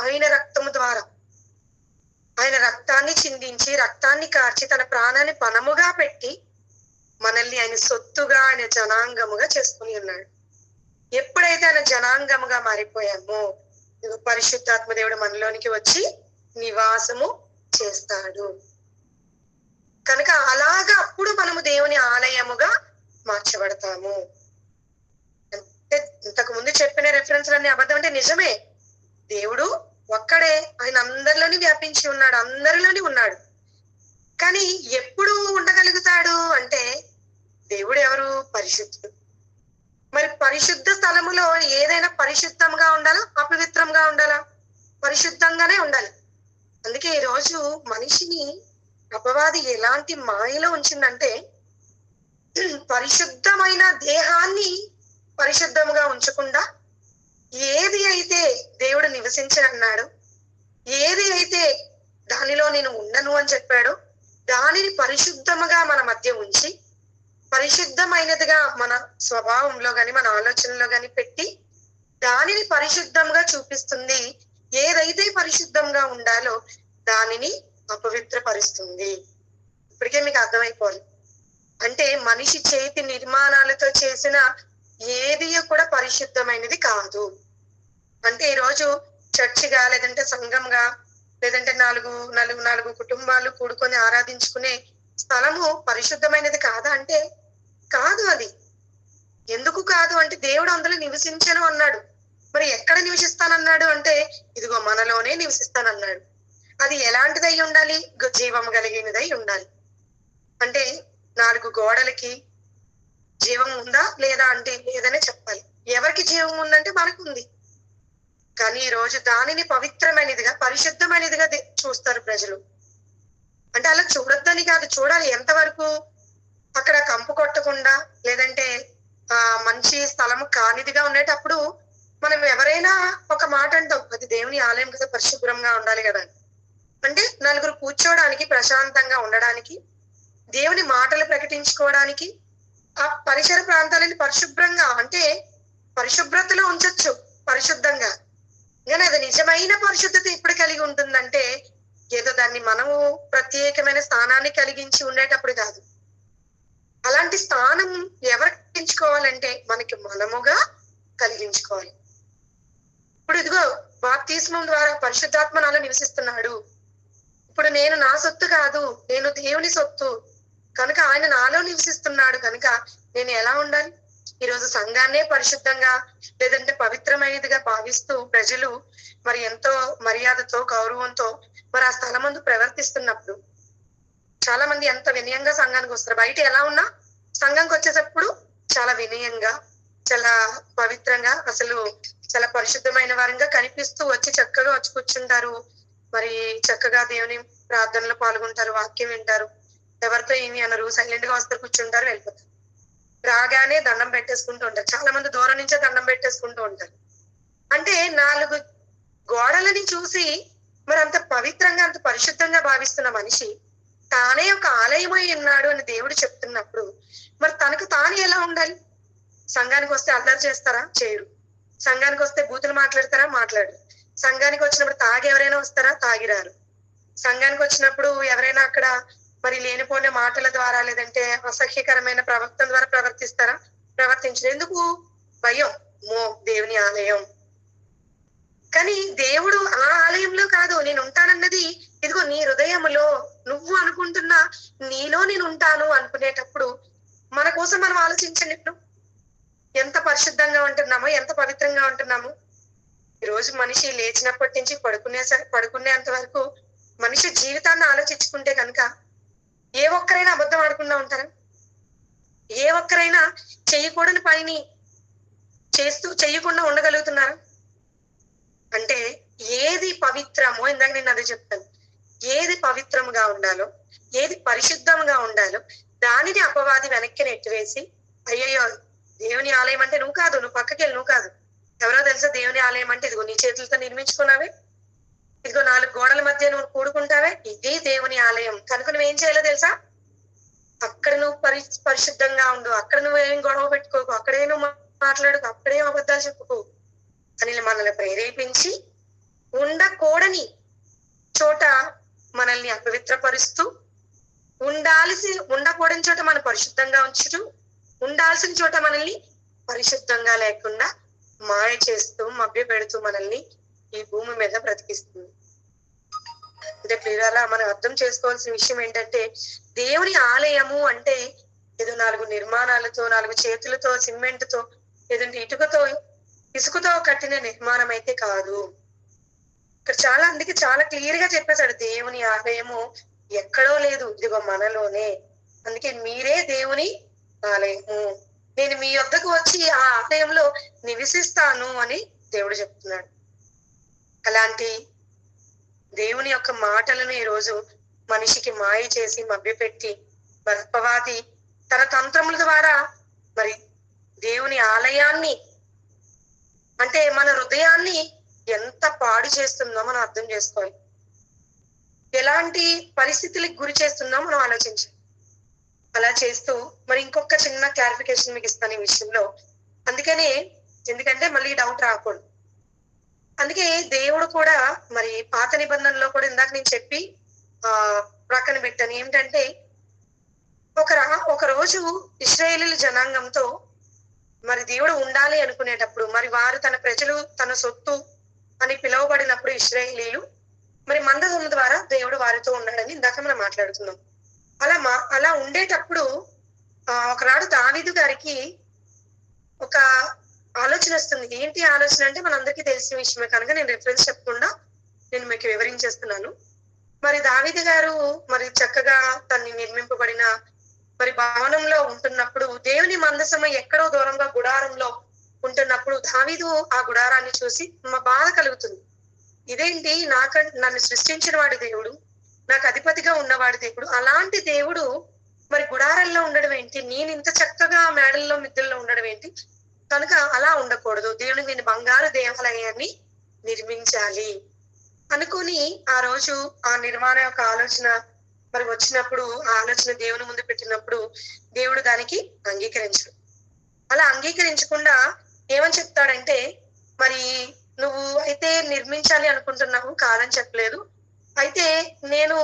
ఆయన రక్తము ద్వారా, ఆయన రక్తాన్ని చిందించి రక్తాన్ని కార్చి తన ప్రాణాన్ని పణముగా పెట్టి మనల్ని ఆయన సొత్తుగా, ఆయన జనాంగముగా చేసుకుని ఉన్నాడు. ఎప్పుడైతే ఆయన జనాంగముగా మారిపోయామో పరిశుద్ధాత్మ దేవుడు మనలోనికి వచ్చి నివాసము చేస్తాడు. కనుక అలాగా అప్పుడు మనము దేవుని ఆలయముగా మార్చబడతాము. అంటే ఇంతకు ముందు చెప్పిన రెఫరెన్స్లన్నీ అబద్ధం అంటే నిజమే. దేవుడు ఒక్కడే, ఆయన అందరిలోని వ్యాపించి ఉన్నాడు, అందరిలోని ఉన్నాడు. కానీ ఎప్పుడు ఉండగలుగుతాడు అంటే దేవుడు ఎవరు? పరిశుద్ధుడు. మరి పరిశుద్ధ స్థలములో ఏదైనా పరిశుద్ధంగా ఉండాలా, అపవిత్రంగా ఉండాలా? పరిశుద్ధంగానే ఉండాలి. అందుకే ఈ రోజు మనిషిని అపవాది ఎలాంటి మాయలో ఉంచిందంటే పరిశుద్ధమైన దేహాన్ని పరిశుద్ధముగా ఉంచకుండా ఏది అయితే దేవుడు నివసించనన్నాడు, ఏది అయితే దానిలో నేను ఉండను అని చెప్పాడో దానిని పరిశుద్ధముగా మన మధ్య ఉంచి పరిశుద్ధమైనదిగా మన స్వభావంలో గాని మన ఆలోచనలో గాని పెట్టి దానిని పరిశుద్ధంగా చూపిస్తుంది. ఏదైతే పరిశుద్ధంగా ఉండాలో దానిని అపవిత్రపరుస్తుంది. ఇప్పటికే మీకు అర్థమైపోవాలి. అంటే మనిషి చేతి నిర్మాణాలతో చేసిన ఏది కూడా పరిశుద్ధమైనది కాదు. అంటే ఈరోజు చర్చిగా లేదంటే సంఘంగా లేదంటే నాలుగు కుటుంబాలు కూడుకొని ఆరాధించుకునే స్థలము పరిశుద్ధమైనది కాదా అంటే కాదు. అది ఎందుకు కాదు అంటే దేవుడు అందులో నివసించను అన్నాడు. మరి ఎక్కడ నివసిస్తానన్నాడు అంటే ఇదిగో మనలోనే నివసిస్తానన్నాడు. అది ఎలాంటిదై ఉండాలి? జీవం కలిగినదై ఉండాలి. అంటే 4 గోడలకి జీవం ఉందా లేదా అంటే లేదనే చెప్పాలి. ఎవరికి జీవం ఉందంటే మనకు ఉంది. కానీ ఈ రోజు దానిని పవిత్రమైనదిగా పరిశుద్ధమైనదిగా చూస్తారు ప్రజలు. అంటే అలా చూడొద్దని కాదు, చూడాలి. ఎంతవరకు? అక్కడ కంపు కొట్టకుండా లేదంటే మంచి స్థలము కానిదిగా ఉండేటప్పుడు మనం ఎవరైనా ఒక మాట అంటాం, అది దేవుని ఆలయం కదా, పరిశుభ్రంగా ఉండాలి కదా. అంటే నలుగురు కూర్చోవడానికి, ప్రశాంతంగా ఉండడానికి, దేవుని మాటలు ప్రకటించుకోవడానికి ఆ పరిసర ప్రాంతాలని పరిశుభ్రంగా అంటే పరిశుభ్రతలో ఉంచొచ్చు, పరిశుద్ధంగా. కానీ అది నిజమైన పరిశుద్ధత ఎప్పుడు కలిగి ఉంటుందంటే ఏదో దాన్ని మనము ప్రత్యేకమైన స్థానాన్ని కలిగించి ఉండేటప్పుడు కాదు. అలాంటి స్థానం ఎవరు కలిగించుకోవాలంటే మనకి మనముగా కలిగించుకోవాలి. ఇప్పుడు ఇదిగో బాప్తిస్మం ద్వారా పరిశుద్ధాత్మ నాలో నివసిస్తున్నాడు. ఇప్పుడు నేను నా సొత్తు కాదు, నేను దేవుని సొత్తు కనుక ఆయన నాలో నివసిస్తున్నాడు. కనుక నేను ఎలా ఉండాలి? ఈరోజు సంఘాన్నే పరిశుద్ధంగా లేదంటే పవిత్రమైనదిగా భావిస్తూ ప్రజలు మరి ఎంతో మర్యాదతో గౌరవంతో మరి ఆ స్థలం ముందు ప్రవర్తిస్తున్నప్పుడు చాలా మంది ఎంత వినయంగా సంఘానికి వస్తారు. బయట ఎలా ఉన్నా సంఘంకి వచ్చేటప్పుడు చాలా వినయంగా, చాలా పవిత్రంగా, అసలు చాలా పరిశుద్ధమైన వారంగా కనిపిస్తూ వచ్చి చక్కగా వచ్చి కూర్చుంటారు. మరి చక్కగా దేవుని ప్రార్థనలో పాల్గొంటారు, వాక్యం వింటారు, ఎవరితో ఏమి అనరు, సైలెంట్ గా వస్తారు, కూర్చుంటారు, వెళ్ళిపోతారు. రాగానే దండం పెట్టేసుకుంటూ ఉంటారు. చాలా మంది దూరం నుంచే దండం పెట్టేసుకుంటూ ఉంటారు. అంటే 4 గోడలని చూసి మరి అంత పవిత్రంగా అంత పరిశుద్ధంగా భావిస్తున్న మనిషి తానే ఒక ఆలయమై ఉన్నాడు అని దేవుడు చెప్తున్నప్పుడు మరి తనకు తాను ఎలా ఉండాలి? సంఘానికి వస్తే అల్లరి చేస్తారా? చేయరు. సంఘానికి వస్తే బూతులు మాట్లాడతారా? మాట్లాడు. సంఘానికి వచ్చినప్పుడు తాగి ఎవరైనా వస్తారా? తాగిరారు. సంఘానికి వచ్చినప్పుడు ఎవరైనా అక్కడ మరి లేనిపోయిన మాటల ద్వారా లేదంటే అసహ్యకరమైన ప్రవర్తన ద్వారా ప్రవర్తిస్తారా? ప్రవర్తించరు. ఎందుకు? భయం. దేవుని ఆలయం. కానీ దేవుడు ఆ ఆలయంలో కాదు, నేను ఉంటానన్నది ఇదిగో నీ హృదయములో, నువ్వు అనుకుంటున్నా నీలో నేను ఉంటాను అనుకునేటప్పుడు మన కోసం మనం ఆలోచించండి. ఇప్పుడు ఎంత పరిశుద్ధంగా ఉంటున్నామో, ఎంత పవిత్రంగా ఉంటున్నాము. ఈరోజు మనిషి లేచినప్పటి నుంచి పడుకునేంత వరకు మనిషి జీవితాన్ని ఆలోచించుకుంటే కనుక ఏ ఒక్కరైనా అబద్ధం ఆడకుండా ఉంటారా? ఏ ఒక్కరైనా చేయకూడని పనిని చెయ్యకుండా ఉండగలుగుతున్నారా? అంటే ఏది పవిత్రమో, ఇందాక నేను అదే చెప్తాను, ఏది పవిత్రంగా ఉండాలో, ఏది పరిశుద్ధంగా ఉండాలో దానిని అపవాది వెనక్కి నెట్టివేసి, అయ్యయ్యో దేవుని ఆలయం అంటే నువ్వు కాదు, నువ్వు పక్కకెళ్ళి, నువ్వు కాదు, ఎవరో తెలుసా దేవుని ఆలయం అంటే ఇదిగో నీ చేతులతో నిర్మించుకున్నావే, ఇదిగో 4 గోడల మధ్య నువ్వు కూడుకుంటావే, ఇది దేవుని ఆలయం కనుక నువ్వేం చేయాలో తెలుసా, అక్కడ నువ్వు పరిశుద్ధంగా ఉండు, అక్కడ నువ్వు ఏం గొడవ పెట్టుకోకు, అక్కడే నువ్వు మాట్లాడుకు, అక్కడే అబద్ధాలు చెప్పుకో అని మనల్ని ప్రేరేపించి ఉండకూడని చోట మనల్ని అపవిత్రపరుస్తూ, ఉండకూడని చోట మనం పరిశుద్ధంగా ఉంచుతూ, ఉండాల్సిన చోట మనల్ని పరిశుద్ధంగా లేకుండా మాయ చేస్తూ, మభ్య పెడుతూ మనల్ని ఈ భూమి మీద బ్రతికిస్తుంది. అంటే ప్రియులారా, మనం అర్థం చేసుకోవాల్సిన విషయం ఏంటంటే, దేవుని ఆలయము అంటే ఏదో 4 నిర్మాణాలతో, 4 చేతులతో, సిమెంట్తో, లేదంటే ఇసుకతో కట్టిన నిర్మాణం అయితే కాదు. ఇక్కడ అందుకే చాలా క్లియర్ గా చెప్పేశాడు, దేవుని ఆలయము ఎక్కడో లేదు, ఇదిగో మనలోనే. అందుకే మీరే దేవుని ఆలయము, నేను మీ వద్దకు వచ్చి ఆ ఆలయంలో నివసిస్తాను అని దేవుడు చెప్తున్నాడు. అలాంటి దేవుని యొక్క మాటలను ఈరోజు మనిషికి మాయ చేసి మభ్యపెట్టి, అపవాది తన తంత్రముల ద్వారా మరి దేవుని ఆలయాన్ని, అంటే మన హృదయాన్ని ఎంత పాడు చేస్తుందో మనం అర్థం చేసుకోవాలి. ఎలాంటి పరిస్థితులకు గురి చేస్తుందో మనం ఆలోచించాలి. అలా చేస్తూ మరి ఇంకొక చిన్న క్లారిఫికేషన్ మీకు ఇస్తాను ఈ విషయంలో. ఎందుకంటే మళ్ళీ డౌట్ రాకూడదు. అందుకే దేవుడు కూడా మరి పాత నిబంధనలో కూడా ఇందాక నేను చెప్పి ప్రక్కన పెట్టాను ఏమిటంటే, ఒక రోజు ఇశ్రాయేలీయుల జనాంగంతో మరి దేవుడు ఉండాలి అనుకునేటప్పుడు, మరి వారు తన ప్రజలు తన సొత్తు అని పిలువబడినప్పుడు ఇశ్రాయేలీయులు మరి మందసం ద్వారా దేవుడు వారితో ఉన్నాడని ఇందాక మనం మాట్లాడుతున్నాం. అలా ఉండేటప్పుడు ఒకనాడు దావీదు గారికి ఒక ఆలోచన వస్తుంది. ఏంటి ఆలోచన అంటే మనందరికీ తెలిసిన విషయమే కనుక నేను రిఫరెన్స్ చెప్పకుండా నేను మీకు వివరించేస్తున్నాను. మరి దావీదు గారు మరి చక్కగా తన్ని నిర్మింపబడిన మరి భవనంలో ఉంటున్నప్పుడు, దేవుని మందసం ఎక్కడో దూరంగా గుడారంలో ఉంటున్నప్పుడు దావీదు ఆ గుడారాన్ని చూసి బాధ కలుగుతుంది. ఇదేంటి, నన్ను సృష్టించిన వాడి దేవుడు, నాకు అధిపతిగా ఉన్నవాడి దేవుడు, అలాంటి దేవుడు మరి గుడారాల్లో ఉండడం ఏంటి, నేను ఇంత చక్కగా మేడల్లో మిద్దెల్లో ఉండడం ఏంటి, కనుక అలా ఉండకూడదు, దేవుడు నేను బంగారు దేవాలయాన్ని నిర్మించాలి అనుకుని ఆ రోజు ఆ నిర్మాణ యొక్క ఆలోచన మరి వచ్చినప్పుడు, ఆ ఆలోచన దేవుని ముందు పెట్టినప్పుడు దేవుడు దానికి అంగీకరించడు. అలా అంగీకరించకుండా ఏమని చెప్తాడంటే, మరి నువ్వు అయితే నిర్మించాలి అనుకుంటున్నావు, కాదని చెప్పలేదు, అయితే నేను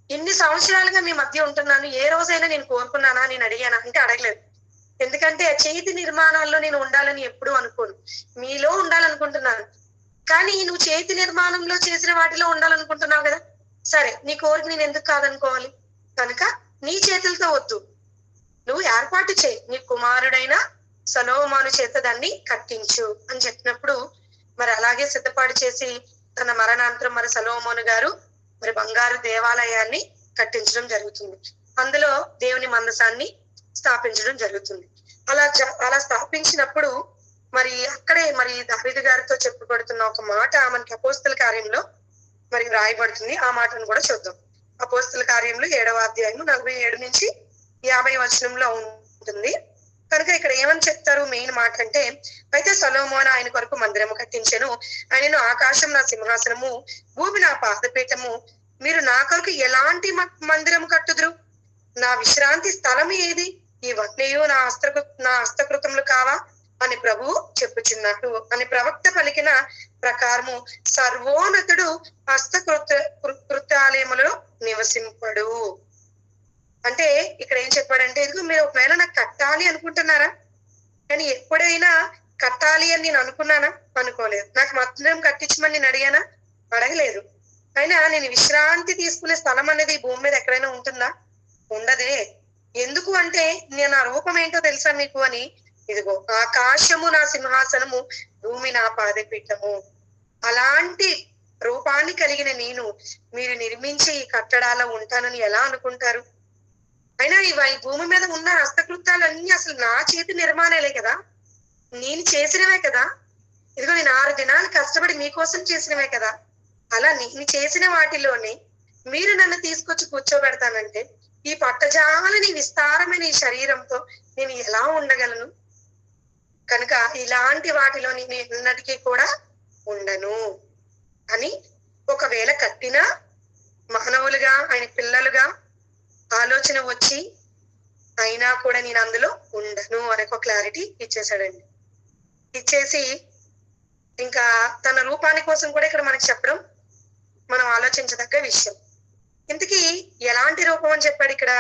ఇన్ని సంవత్సరాలుగా మీ మధ్య ఉంటున్నాను, ఏ రోజైనా నేను కోరుకున్నానా, నేను అడిగానా అంటే అడగలేదు. ఎందుకంటే చేతి నిర్మాణాల్లో నేను ఉండాలని ఎప్పుడూ అనుకోను, మీలో ఉండాలనుకుంటున్నాను. కానీ నువ్వు చేతి నిర్మాణంలో చేసిన వాటిలో ఉండాలనుకుంటున్నావు కదా, సరే నీ కోరిక నేను ఎందుకు కాదనుకోవాలి, కనుక నీ చేతులతో వద్దు, నువ్వు ఏర్పాటు చేయి, నీ కుమారుడైన సొలొమోను చేత దాన్ని కట్టించు అని చెప్పినప్పుడు మరి అలాగే సిద్ధపాటు చేసి తన మరణాంతరం మరి సొలొమోను గారు మరి బంగారు దేవాలయాన్ని కట్టించడం జరుగుతుంది. అందులో దేవుని మందసాన్ని స్థాపించడం జరుగుతుంది. అలా స్థాపించినప్పుడు మరి అక్కడే మరి దావీదు గారితో చెప్పబడుతున్న ఒక మాట మనకి అపోస్తల కార్యంలో మరి రాయబడుతుంది. ఆ మాటను కూడా చూద్దాం. అపోస్తల కార్యంలో 7వ అధ్యాయం 47 నుంచి 50 వచనంలో ఉంటుంది. కనుక ఇక్కడ ఏమని చెప్తారు మెయిన్ మాట అంటే, అయితే సొలొమోను ఆయన కొరకు మందిరము కట్టించెను, ఆయనను ఆకాశం నా సింహాసనము, భూమి నా పాదపీఠము, మీరు నా కొరకు ఎలాంటి మందిరము కట్టుదురు, నా విశ్రాంతి స్థలం ఏది, ఇవన్నీయు నా హస్తకృతములు కావా అని ప్రభువు చెప్పుచున్నాడు అని ప్రవక్త పలికిన ప్రకారము సర్వోన్నతుడు హస్తకృతాలయములో నివసింపడు. అంటే ఇక్కడ ఏం చెప్పాడంటే, ఇదిగో మీరు ఒకవేళ నాకు కట్టాలి అనుకుంటున్నారా, కానీ ఎప్పుడైనా కట్టాలి అని నేను అనుకున్నానా, అనుకోలేదు. నాకు మందిరం కట్టించమని నేను అడిగానా, అడగలేదు. అయినా నేను విశ్రాంతి తీసుకునే స్థలం అనేది భూమి మీద ఎక్కడైనా ఉంటుందా, ఉండదే. ఎందుకు అంటే నేను ఆ రూపం ఏంటో తెలుసా మీకు అని, ఇదిగో ఆకాశము నా సింహాసనము, భూమి నా పాదపీఠము, అలాంటి రూపాన్ని కలిగిన నేను మీరు నిర్మించి ఈ కట్టడాలో ఉంటానని ఎలా అనుకుంటారు? అయినా ఈ భూమి మీద ఉన్న హస్తకృత్యాలన్నీ అసలు నా చేతి నిర్మాణాలే కదా, నేను చేసినవే కదా. ఇదిగో నేను 6 దినాలు కష్టపడి మీకోసం చేసినవే కదా. అలా నేను చేసిన వాటిలోనే మీరు నన్ను తీసుకొచ్చి కూర్చోబెడతానంటే ఈ పట్టజాలని విస్తారమైన ఈ శరీరంతో నేను ఎలా ఉండగలను? కనుక ఇలాంటి వాటిలో నేను ఎన్నటికీ కూడా ఉండను అని, ఒకవేళ కట్టిన మానవులుగా ఆయన పిల్లలుగా ఆలోచన వచ్చి అయినా కూడా నేను అందులో ఉండను అనే ఒక క్లారిటీ ఇచ్చేసాడండి. ఇచ్చేసి ఇంకా తన రూపాన్ని కోసం కూడా ఇక్కడ మనకి చెప్పడం మనం ఆలోచించదగ్గ విషయం. ఇంతకీ ఎలాంటి రూపం అని చెప్పాడు ఇక్కడ?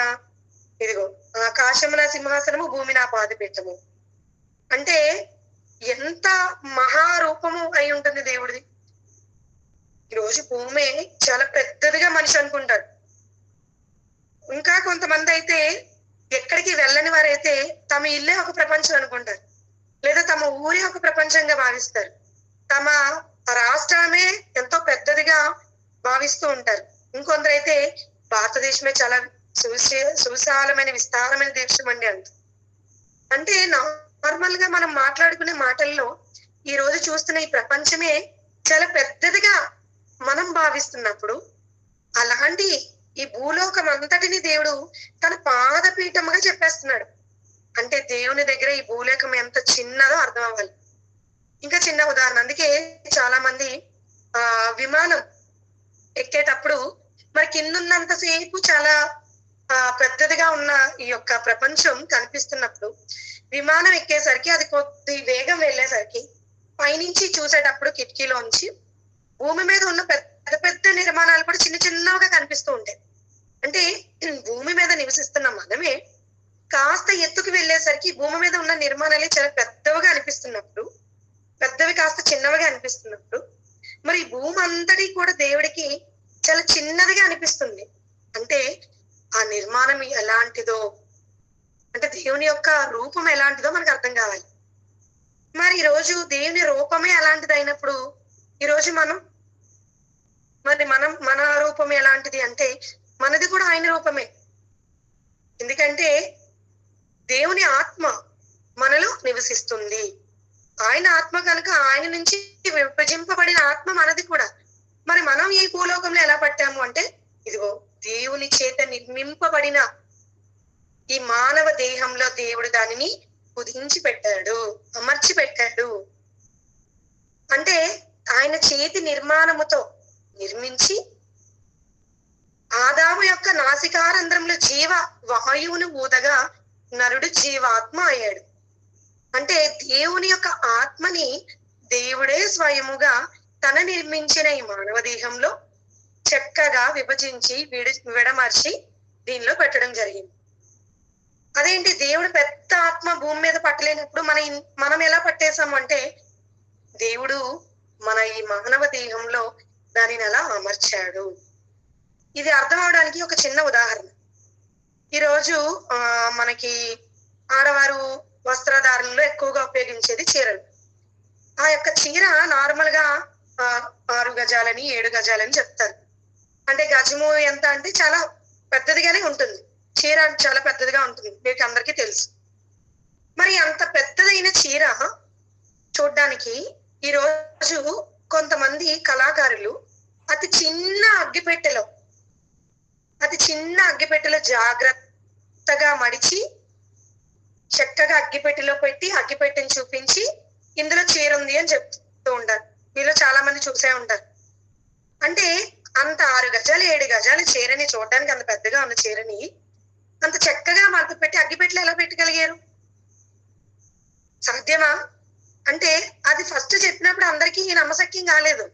ఇదిగో ఆకాశము నా సింహాసనము, భూమి నా పాదపీఠము. అంటే ఎంత మహారూపము అయి ఉంటుంది దేవుడిది. ఈరోజు భూమి చాలా పెద్దదిగా మనిషి అనుకుంటాడు. ఇంకా కొంతమంది అయితే ఎక్కడికి వెళ్ళని వారైతే తమ ఇల్లే ఒక ప్రపంచం అనుకుంటారు, లేదా తమ ఊరే ఒక ప్రపంచంగా భావిస్తారు, తమ రాష్ట్రమే ఎంతో పెద్దదిగా భావిస్తూ ఉంటారు. ఇంకొందరైతే భారతదేశమే చాలా సువిశాలమైన విస్తారమైన దేశం అండి అంత. అంటే నార్మల్ గా మనం మాట్లాడుకునే మాటల్లో ఈ రోజు చూస్తున్న ఈ ప్రపంచమే చాలా పెద్దదిగా మనం భావిస్తున్నప్పుడు, అలాంటి ఈ భూలోకం అంతటిని దేవుడు తన పాదపీఠముగా చెప్పేస్తున్నాడు. అంటే దేవుని దగ్గర ఈ భూలోకం ఎంత చిన్నదో అర్థం అవ్వాలి. ఇంకా చిన్న ఉదాహరణ, అందుకే చాలా మంది విమానం ఎక్కేటప్పుడు మరి కిందున్నంతసేపు చాలా పెద్దదిగా ఉన్న ఈ యొక్క ప్రపంచం కనిపిస్తున్నప్పుడు విమానం ఎక్కేసరికి అది కొద్ది వేగం వెళ్ళేసరికి పైనుంచి చూసేటప్పుడు కిటికీలోంచి భూమి మీద ఉన్న పెద్ద పెద్ద నిర్మాణాలు కూడా చిన్న చిన్నగా కనిపిస్తూ ఉంటాయి. అంటే భూమి మీద నివసిస్తున్న మనమే కాస్త ఎత్తుకు వెళ్ళేసరికి భూమి మీద ఉన్న నిర్మాణాలు చాలా పెద్దవిగా అనిపిస్తున్నప్పుడు, పెద్దవి కాస్త చిన్నవిగా అనిపిస్తున్నప్పుడు, మరి భూమి అంతటి కూడా దేవుడికి చాలా చిన్నదిగా అనిపిస్తుంది. అంటే ఆ నిర్మాణం ఎలాంటిదో, అంటే దేవుని యొక్క రూపం ఎలాంటిదో మనకు అర్థం కావాలి. మరి ఈరోజు దేవుని రూపమే అలాంటిది అయినప్పుడు ఈరోజు మన రూపం ఎలాంటిది అంటే మనది కూడా ఆయన రూపమే. ఎందుకంటే దేవుని ఆత్మ మనలో నివసిస్తుంది. ఆయన ఆత్మ కనుక ఆయన నుంచి విభజింపబడిన ఆత్మ మనది కూడా. మరి మనం ఈ భూలోకంలో ఎలా పట్టాము అంటే ఇదిగో దేవుని చేత నిర్మింపబడిన ఈ మానవ దేహంలో దేవుడు దానిని కుదించి పెట్టాడు, అమర్చి పెట్టాడు. అంటే ఆయన చేతి నిర్మాణముతో నిర్మించి ఆదాము యొక్క నాసికారంధ్రంలో జీవ వాయువును ఊదగా నరుడు జీవాత్మ అయ్యాడు. అంటే దేవుని యొక్క ఆత్మని దేవుడే స్వయముగా తన నిర్మించిన ఈ మానవ దేహంలో చక్కగా విభజించి విడమర్చి దీనిలో పెట్టడం జరిగింది. అదేంటి, దేవుడు పెద్ద ఆత్మ భూమి మీద పట్టలేనప్పుడు మనం ఎలా పట్టేశాము అంటే దేవుడు మన ఈ మానవ దేహంలో దానిని అలా అమర్చాడు. ఇది అర్థం అవడానికి ఒక చిన్న ఉదాహరణ. ఈరోజు మనకి ఆడవారు వస్త్రధారణలో ఎక్కువగా ఉపయోగించేది చీరలు. ఆ యొక్క చీర నార్మల్ గా 6 గజాలని 7 గజాలని చెప్తారు. అంటే గజము ఎంత అంటే చాలా పెద్దదిగానే ఉంటుంది, చీర చాలా పెద్దదిగా ఉంటుంది, మీకు అందరికీ తెలుసు. మరి అంత పెద్దదైన చీర చూడ్డానికి ఈరోజు కొంతమంది కళాకారులు అతి చిన్న అగ్గిపెట్టెలో జాగ్రత్తగా మడిచి చక్కగా అగ్గిపెట్టెలో పెట్టి అగ్గిపెట్టెని చూపించి ఇందులో చీర ఉంది అని చెప్తూ ఉంటారు. మీలో చాలా మంది చూసే ఉంటారు. అంటే అంత 6 గజాలు 7 గజాల చీరని చూడడానికి అంత పెద్దగా ఉన్న చీరని అంత చక్కగా మడత పెట్టి అగ్గిపెట్టెలు ఎలా పెట్టగలిగారు? సాధ్యమా? అంటే అది ఫస్ట్ చెప్పినప్పుడు అందరికీ నమ్మశక్యం కాలేదు.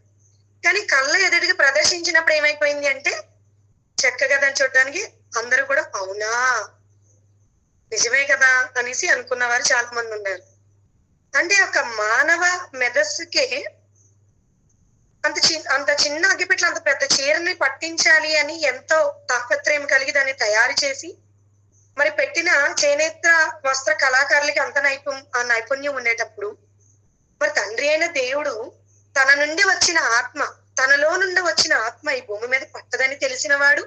కానీ కళ్ళ ఎదుటిగా ప్రదర్శించినప్పుడు ఏమైపోయింది అంటే చక్కగా దాన్ని చూడడానికి అందరూ కూడా అవునా నిజమే కదా అనేసి అనుకున్న వారు చాలా మంది ఉన్నారు. అంటే ఒక మానవ మెదస్సుకే అంత చిన్న అగ్గిపెట్టెలు అంత పెద్ద చీరని పట్టించాలి అని ఎంతో తాపత్రయం కలిగి దాన్ని తయారు చేసి మరి పెట్టిన చేనేత వస్త్ర కళాకారులకి అంత నైపుణ్యం ఉండేటప్పుడు మరి తండ్రి అయిన దేవుడు తన నుండి వచ్చిన ఆత్మ, తనలో నుండి వచ్చిన ఆత్మ ఈ భూమి మీద పట్టదని తెలిసిన వాడు.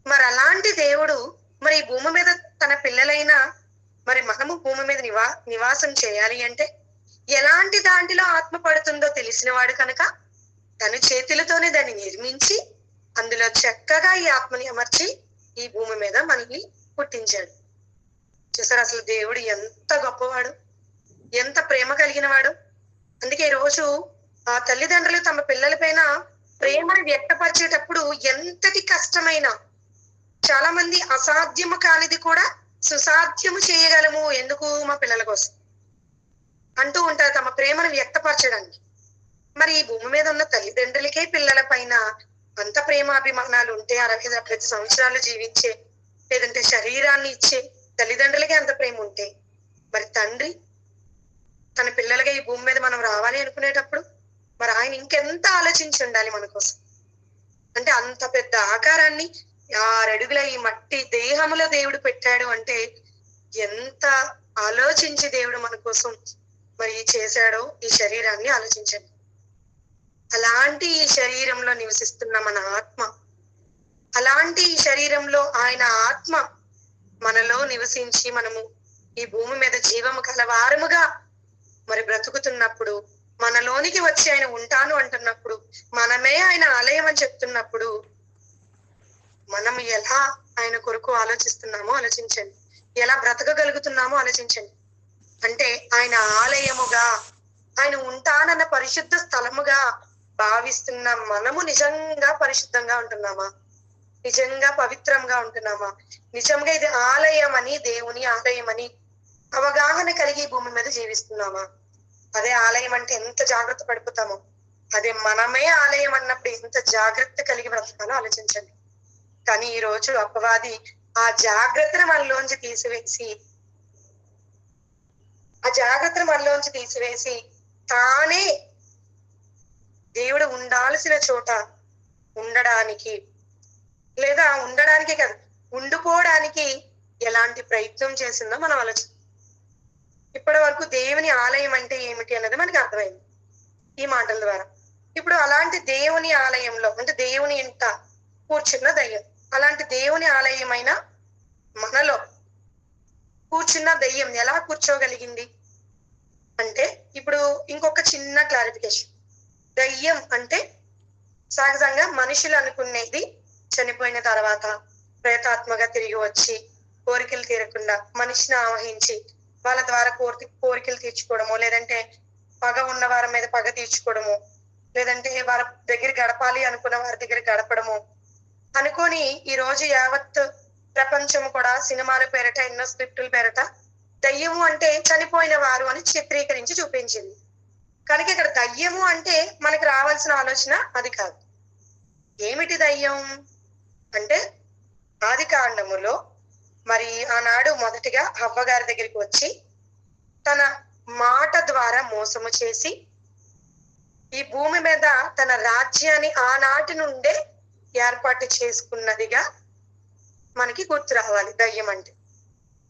మరి అలాంటి దేవుడు మరి ఈ భూమి మీద తన పిల్లలైన మరి మనము భూమి మీద నివాసం చేయాలి అంటే ఎలాంటి దాంట్లో ఆత్మ పడుతుందో తెలిసిన వాడు కనుక తన చేతులతోనే దాన్ని నిర్మించి అందులో చక్కగా ఈ ఆత్మని అమర్చి ఈ భూమి మీద మనల్ని పుట్టించాడు. చూసారు అసలు దేవుడు ఎంత గొప్పవాడు, ఎంత ప్రేమ కలిగిన వాడు. అందుకే ఈ రోజు ఆ తల్లిదండ్రులు తమ పిల్లల పైన ప్రేమను వ్యక్తపరిచేటప్పుడు ఎంతటి కష్టమైనా, చాలా మంది అసాధ్యము కానిది కూడా సుసాధ్యము చేయగలము ఎందుకు మా పిల్లల కోసం అంటూ ఉంటారు తమ ప్రేమను వ్యక్తపరచడానికి. మరి ఈ భూమి మీద ఉన్న తల్లిదండ్రులకే పిల్లల పైన అంత ప్రేమాభిమానాలు ఉంటే 65 సంవత్సరాలు జీవించే లేదంటే శరీరాన్ని ఇచ్చే తల్లిదండ్రులకే అంత ప్రేమ ఉంటే మరి తండ్రి తన పిల్లలుగా ఈ భూమి మీద మనం రావాలి అనుకునేటప్పుడు మరి ఆయన ఇంకెంత ఆలోచించి ఉండాలి మన కోసం. అంటే అంత పెద్ద ఆకారాన్ని 6 అడుగుల ఈ మట్టి దేహములో దేవుడు పెట్టాడు అంటే ఎంత ఆలోచించి దేవుడు మన కోసం మరి చేశాడో ఈ శరీరాన్ని ఆలోచించండి. అలాంటి ఈ శరీరంలో నివసిస్తున్న మన ఆత్మ, అలాంటి ఈ శరీరంలో ఆయన ఆత్మ మనలో నివసించి మనము ఈ భూమి మీద జీవము కలవారముగా మరి బ్రతుకుతున్నప్పుడు, మనలోనికి వచ్చి ఆయన ఉంటాను అంటున్నప్పుడు, మనమే ఆయన ఆలయం అని చెప్తున్నప్పుడు మనం ఎలా ఆయన కొరకు ఆలోచిస్తున్నామో ఆలోచించండి, ఎలా బ్రతకగలుగుతున్నామో ఆలోచించండి. అంటే ఆయన ఆలయముగా, ఆయన ఉంటానన్న పరిశుద్ధ స్థలముగా భావిస్తున్న మనము నిజంగా పరిశుద్ధంగా ఉంటున్నామా? నిజంగా పవిత్రంగా ఉంటున్నామా? నిజంగా ఇది ఆలయం అని, దేవుని ఆలయం అని అవగాహన కలిగి భూమి మీద జీవిస్తున్నామా? అదే ఆలయం అంటే ఎంత జాగ్రత్త పడిపోతామో, అదే మనమే ఆలయం అన్నప్పుడు ఎంత జాగ్రత్త కలిగి బ్రతకాలో ఆలోచించండి. కానీ ఈ రోజు అపవాది ఆ జాగ్రత్తను మనలోంచి తీసివేసి తానే దేవుడు ఉండాల్సిన చోట ఉండడానికి, లేదా ఉండడానికి కాదు ఉండిపోవడానికి ఎలాంటి ప్రయత్నం చేసిందో మనం ఆలోచన. ఇప్పటి వరకు దేవుని ఆలయం అంటే ఏమిటి అన్నది మనకి అర్థమైంది ఈ మాటల ద్వారా. ఇప్పుడు అలాంటి దేవుని ఆలయంలో అంటే దేవుని ఇంట కూర్చున్న దయ్యం, అలాంటి దేవుని ఆలయమైన మనలో కూర్చున్న దయ్యం ఎలా కూర్చోగలిగింది అంటే, ఇప్పుడు ఇంకొక చిన్న క్లారిఫికేషన్. దయ్యం అంటే సహజంగా మనుషులు అనుకునేది చనిపోయిన తర్వాత ప్రేతాత్మగా తిరిగి వచ్చి కోరికలు తీరకుండా మనిషిని ఆవహించి వాళ్ళ ద్వారా కోరికలు తీర్చుకోవడము, లేదంటే పగ ఉన్న వారి మీద పగ తీర్చుకోవడము, లేదంటే వారి దగ్గర గడపాలి అనుకున్న వారి దగ్గర గడపడము అనుకొని ఈ రోజు యావత్ ప్రపంచం కూడా సినిమాల పేరట, ఎన్నో స్క్రిప్టుల పేరట దయ్యము అంటే చనిపోయిన వారు అని చిత్రీకరించి చూపించింది. కనుక ఇక్కడ దయ్యము అంటే మనకి రావాల్సిన ఆలోచన అది కాదు. ఏమిటి దయ్యం అంటే, ఆది కాండములో మరి ఆనాడు మొదటిగా హవ్వ గారి దగ్గరికి వచ్చి తన మాట ద్వారా మోసము చేసి ఈ భూమి మీద తన రాజ్యాన్ని ఆనాటి నుండే ఏర్పాటు చేసుకున్నదిగా మనకి గుర్తు రావాలి. దయ్యం అంటే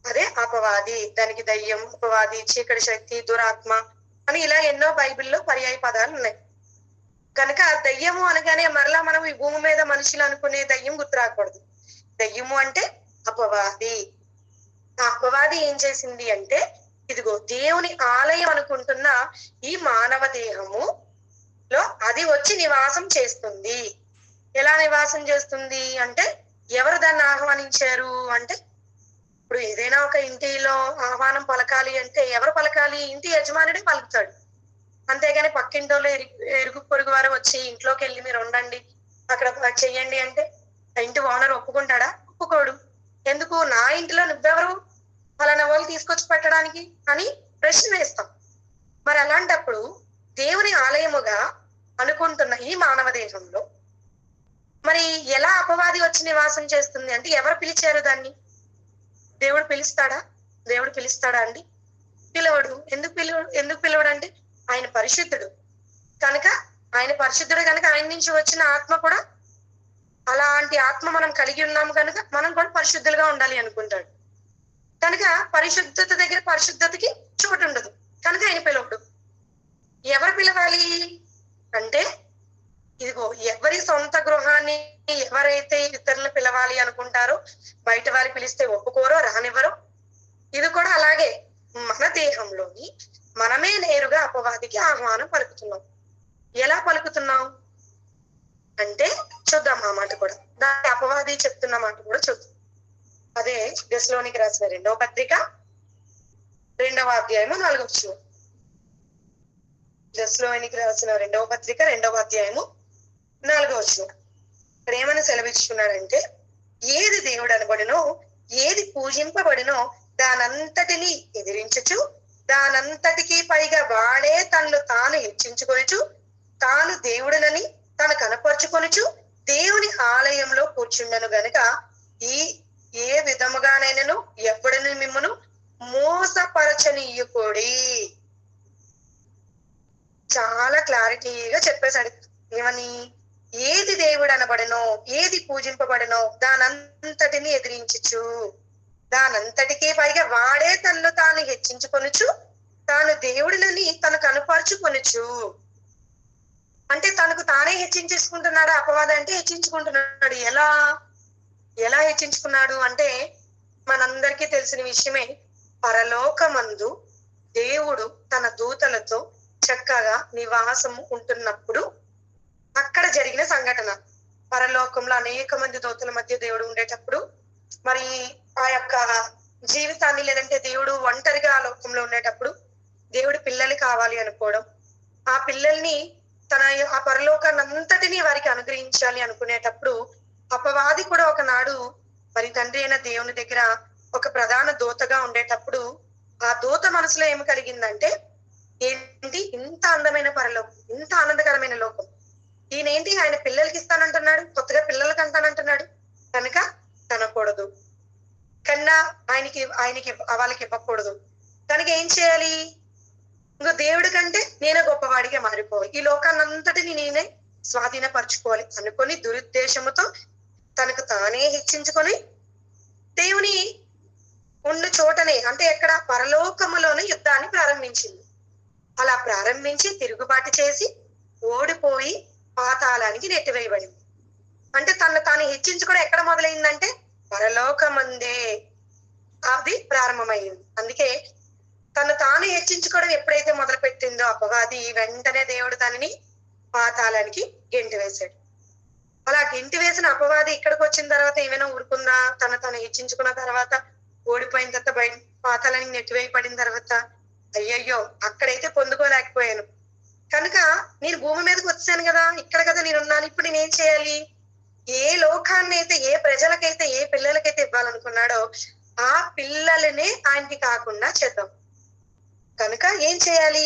అదే అపవాది, దానికి దయ్యం, అపవాది, చీకటి శక్తి, దురాత్మ అని ఇలా ఎన్నో బైబిల్లో పర్యాయ పదాలు ఉన్నాయి. కనుక దయ్యము అనగానే మరలా మనం ఈ భూమి మీద మనుషులు అనుకునే దయ్యం గుర్తు రాకూడదు. దయ్యము అంటే అపవాది. ఆ అపవాది ఏం చేసింది అంటే, ఇదిగో దేవుని ఆలయం అనుకుంటున్న ఈ మానవ దేహములో అది వచ్చి నివాసం చేస్తుంది. ఎలా నివాసం చేస్తుంది అంటే, ఎవరు దాన్ని ఆహ్వానించారు అంటే, ఇప్పుడు ఏదైనా ఒక ఇంటిలో ఆహ్వానం పలకాలి అంటే ఎవరు పలకాలి? ఇంటి యజమానుడే పలుకుతాడు. అంతేగాని పక్కింటోళ్ళు ఎరుగు పొరుగు వారు వచ్చి ఇంట్లోకి వెళ్ళి మీరు ఉండండి, అక్కడ చెయ్యండి అంటే ఇంటి ఓనర్ ఒప్పుకుంటాడా? ఒప్పుకోడు. ఎందుకు? నా ఇంటిలో నువ్వెవరు ఫలానా వాళ్ళు తీసుకొచ్చి పెట్టడానికి అని ప్రశ్న వేస్తాం. మరి అలాంటప్పుడు దేవుని ఆలయముగా అనుకుంటున్న ఈ మానవ దేశంలో మరి ఎలా అపవాది వచ్చి నివాసం చేస్తుంది అంటే, ఎవరు పిలిచారు దాన్ని? దేవుడు పిలుస్తాడా? దేవుడు పిలుస్తాడా అండి? పిలవడు. ఎందుకు పిలవడు అంటే, ఆయన పరిశుద్ధుడు కనుక, ఆయన పరిశుద్ధుడు కనుక ఆయన నుంచి వచ్చిన ఆత్మ కూడా అలాంటి ఆత్మ మనం కలిగి ఉన్నాము కనుక మనం కూడా పరిశుద్ధులుగా ఉండాలి అనుకుంటాడు. కనుక పరిశుద్ధత దగ్గర పరిశుద్ధతకి చోటు ఉండదు కనుక ఆయన పిలవడు. ఎవరు పిలవాలి అంటే, ఇదిగో ఎవరి సొంత గృహాన్ని ఎవరైతే ఇతరులు పిలవాలి అనుకుంటారో బయట వారి పిలిస్తే ఒప్పుకోరో రానివ్వరో, ఇది కూడా అలాగే మన దేహంలోని మనమే నేరుగా అపవాదికి ఆహ్వానం పలుకుతున్నాం. ఎలా పలుకుతున్నాం అంటే చూద్దాం ఆ మాట కూడా. దాని అపవాది చెప్తున్న మాట కూడా చూద్దాం. అదే దశలోనికి రాసిన 2వ పత్రిక 2వ అధ్యాయము 4వ వచనం. దశలోనికి రాసిన 2వ పత్రిక 2వ అధ్యాయము 4వ వచనం. ప్రేమను సెలవిస్తున్నాడంటే, ఏది దేవుడు అనబడినో, ఏది పూజింపబడినో దానంతటిని ఎదిరించచ్చు, దానంతటికీ పైగా వాడే తనను తాను హెచ్చించుకొనుచు, తాను దేవుడనని తను కనపరుచుకొనుచు దేవుని ఆలయంలో కూర్చుండను గనుక ఏ విధముగానైనను ఎప్పుడను మిమ్మును మోసపరచనీయుకోడి. చాలా క్లారిటీగా చెప్పేశాడు. ఏమని? ఏది దేవుడు అనబడనో, ఏది పూజింపబడనో దానంతటిని ఎదిరించచ్చు, దానంతటికీ పైగా వాడే తనను తాను హెచ్చించుకొనుచు, తాను దేవుడినని తను కనుపరుచుకొనుచు. అంటే తనకు తానే హెచ్చించేసుకుంటున్నాడు అపవాది అంటే హెచ్చించుకుంటున్నాడు. ఎలా హెచ్చించుకున్నాడు అంటే మనందరికీ తెలిసిన విషయమే. పరలోకమందు దేవుడు తన దూతలతో చక్కగా నివాసము ఉంటున్నప్పుడు అక్కడ జరిగిన సంఘటన. పరలోకంలో అనేక మంది దూతల మధ్య దేవుడు ఉండేటప్పుడు మరి ఆ యొక్క జీవితాన్ని, లేదంటే దేవుడు ఒంటరిగా ఆ లోకంలో ఉండేటప్పుడు దేవుడి పిల్లలు కావాలి అనుకోవడం, ఆ పిల్లల్ని ఆ పరలోకాన్ని అంతటినీ వారికి అనుగ్రహించాలి అనుకునేటప్పుడు అపవాది కూడా ఒకనాడు మరి తండ్రి అయిన దేవుని దగ్గర ఒక ప్రధాన దూతగా ఉండేటప్పుడు ఆ దూత మనసులో ఏమి కలిగిందంటే, ఏంటి ఇంత అందమైన పరలోకం, ఇంత ఆనందకరమైన లోకం, ఈయనేంటి ఆయన పిల్లలకి ఇస్తానంటున్నాడు, కొత్తగా పిల్లలకి అంటానంటున్నాడు, కనుక తనకూడదు, కన్నా ఆయనకి వాళ్ళకి ఇవ్వకూడదు, కనుక ఏం చేయాలి, ఇంకో దేవుడి కంటే నేనే గొప్పవాడిగా మారిపోవాలి, ఈ లోకాన్ని అంతటిని నేనే స్వాధీనపరచుకోవాలి అనుకొని దురుద్దేశముతో తనకు తానే హెచ్చించుకొని దేవుని ఉన్న చోటనే, అంటే ఎక్కడ, పరలోకములోనే యుద్ధాన్ని ప్రారంభించింది. అలా ప్రారంభించి తిరుగుబాటు చేసి ఓడిపోయి పాతాళానికి నెట్టివేయబడింది. అంటే తను తాను హెచ్చించుకోవడం ఎక్కడ మొదలైందంటే పరలోకమందే అది ప్రారంభమైంది. అందుకే తను తాను హెచ్చించుకోవడం ఎప్పుడైతే మొదలు పెట్టిందో అపవాది, వెంటనే దేవుడు దానిని పాతాళానికి గెంటి వేశాడు. అలా గెంటి వేసిన అపవాది ఇక్కడికి వచ్చిన తర్వాత ఏమైనా ఊరుకుందా? తను హెచ్చించుకున్న తర్వాత, ఓడిపోయిన తర్వాత, పాతాళానికి నెట్టివేయబడిన తర్వాత అయ్యయ్యో అక్కడైతే పొందుకోలేకపోయాను కనుక నేను భూమి మీదకి వచ్చాను కదా, ఇక్కడ కదా నేనున్నాను, ఇప్పుడు నేనేం చేయాలి, ఏ లోకాన్ని అయితే, ఏ ప్రజలకైతే, ఏ పిల్లలకైతే ఇవ్వాలనుకున్నాడో ఆ పిల్లలనే ఆయనకి కాకుండా చేద్దాం. కనుక ఏం చేయాలి,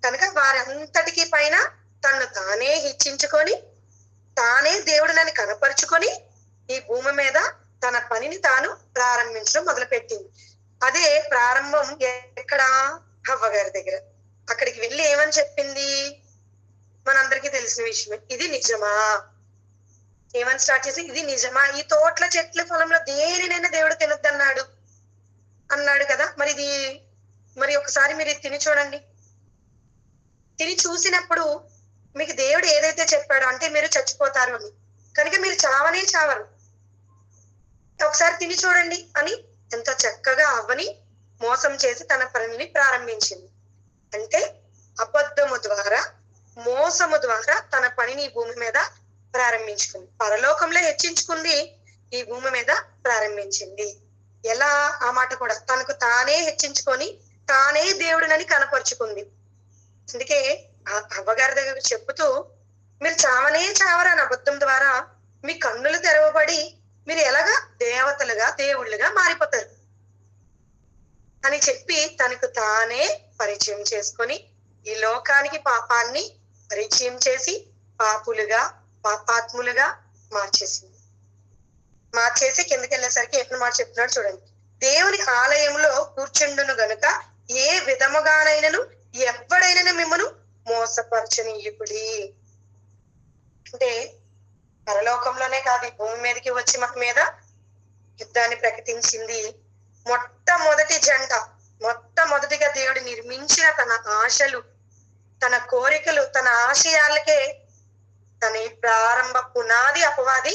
కనుక వారంతటికి పైన తను తానే హెచ్చించుకొని తానే దేవుడినని కనపరుచుకొని ఈ భూమి మీద తన పనిని తాను ప్రారంభించడం మొదలుపెట్టింది. అదే ప్రారంభం ఎక్కడ? హవ్వ గారి దగ్గర. అక్కడికి వెళ్ళి ఏమని చెప్పింది? మనందరికీ తెలిసిన విషయమే. ఇది నిజమా? ఏమని స్టార్ట్ చేసి, ఇది నిజమా, ఈ తోటల చెట్ల పొలంలో దేనినైనా దేవుడు తినొద్దన్నాడు అన్నాడు కదా, మరి ఒకసారి మీరు తిని చూడండి. తిని చూసినప్పుడు మీకు దేవుడు ఏదైతే చెప్పాడో, అంటే మీరు చచ్చిపోతారు అని, కనుక మీరు చావనే చావరు, ఒకసారి తిని చూడండి అని ఎంత చక్కగా అవ్వని మోసం చేసి తన పనిని ప్రారంభించింది. అంటే అబద్ధము ద్వారా, మోసము ద్వారా తన పనిని ఈ భూమి మీద ప్రారంభించుకుంది. పరలోకంలో హెచ్చించుకుంది, ఈ భూమి మీద ప్రారంభించింది. ఎలా? ఆ మాట కూడా తనకు తానే హెచ్చించుకొని తానే దేవుడినని కనపరుచుకుంది. అందుకే అవ్వగారి దగ్గర చెప్పుతూ, మీరు చావనే చావరని అబద్ధం ద్వారా మీ కన్నులు తెరవబడి మీరు ఎలాగా దేవతలుగా, దేవుళ్ళుగా మారిపోతారు అని చెప్పి తనకు తానే పరిచయం చేసుకొని ఈ లోకానికి పాపాన్ని పరిచయం చేసి పాపాత్ములుగా మార్చేసి కిందకి వెళ్ళేసరికి ఎప్పుడు మాట చెప్తున్నాడు చూడండి. దేవుని ఆలయంలో కూర్చుండును గనుక ఏ విధముగానైనను ఎవ్వడైనా మిమ్మను మోసపరచనీయుకుడి. అంటే పరలోకంలోనే కాదు, భూమి మీదకి వచ్చి మన మీద యుద్ధాన్ని ప్రకటించింది. మొట్టమొదటి జంట, మొట్టమొదటిగా దేవుడు నిర్మించిన తన ఆశలు, తన కోరికలు, తన ఆశయాలకే తన ప్రారంభ పునాది అపవాది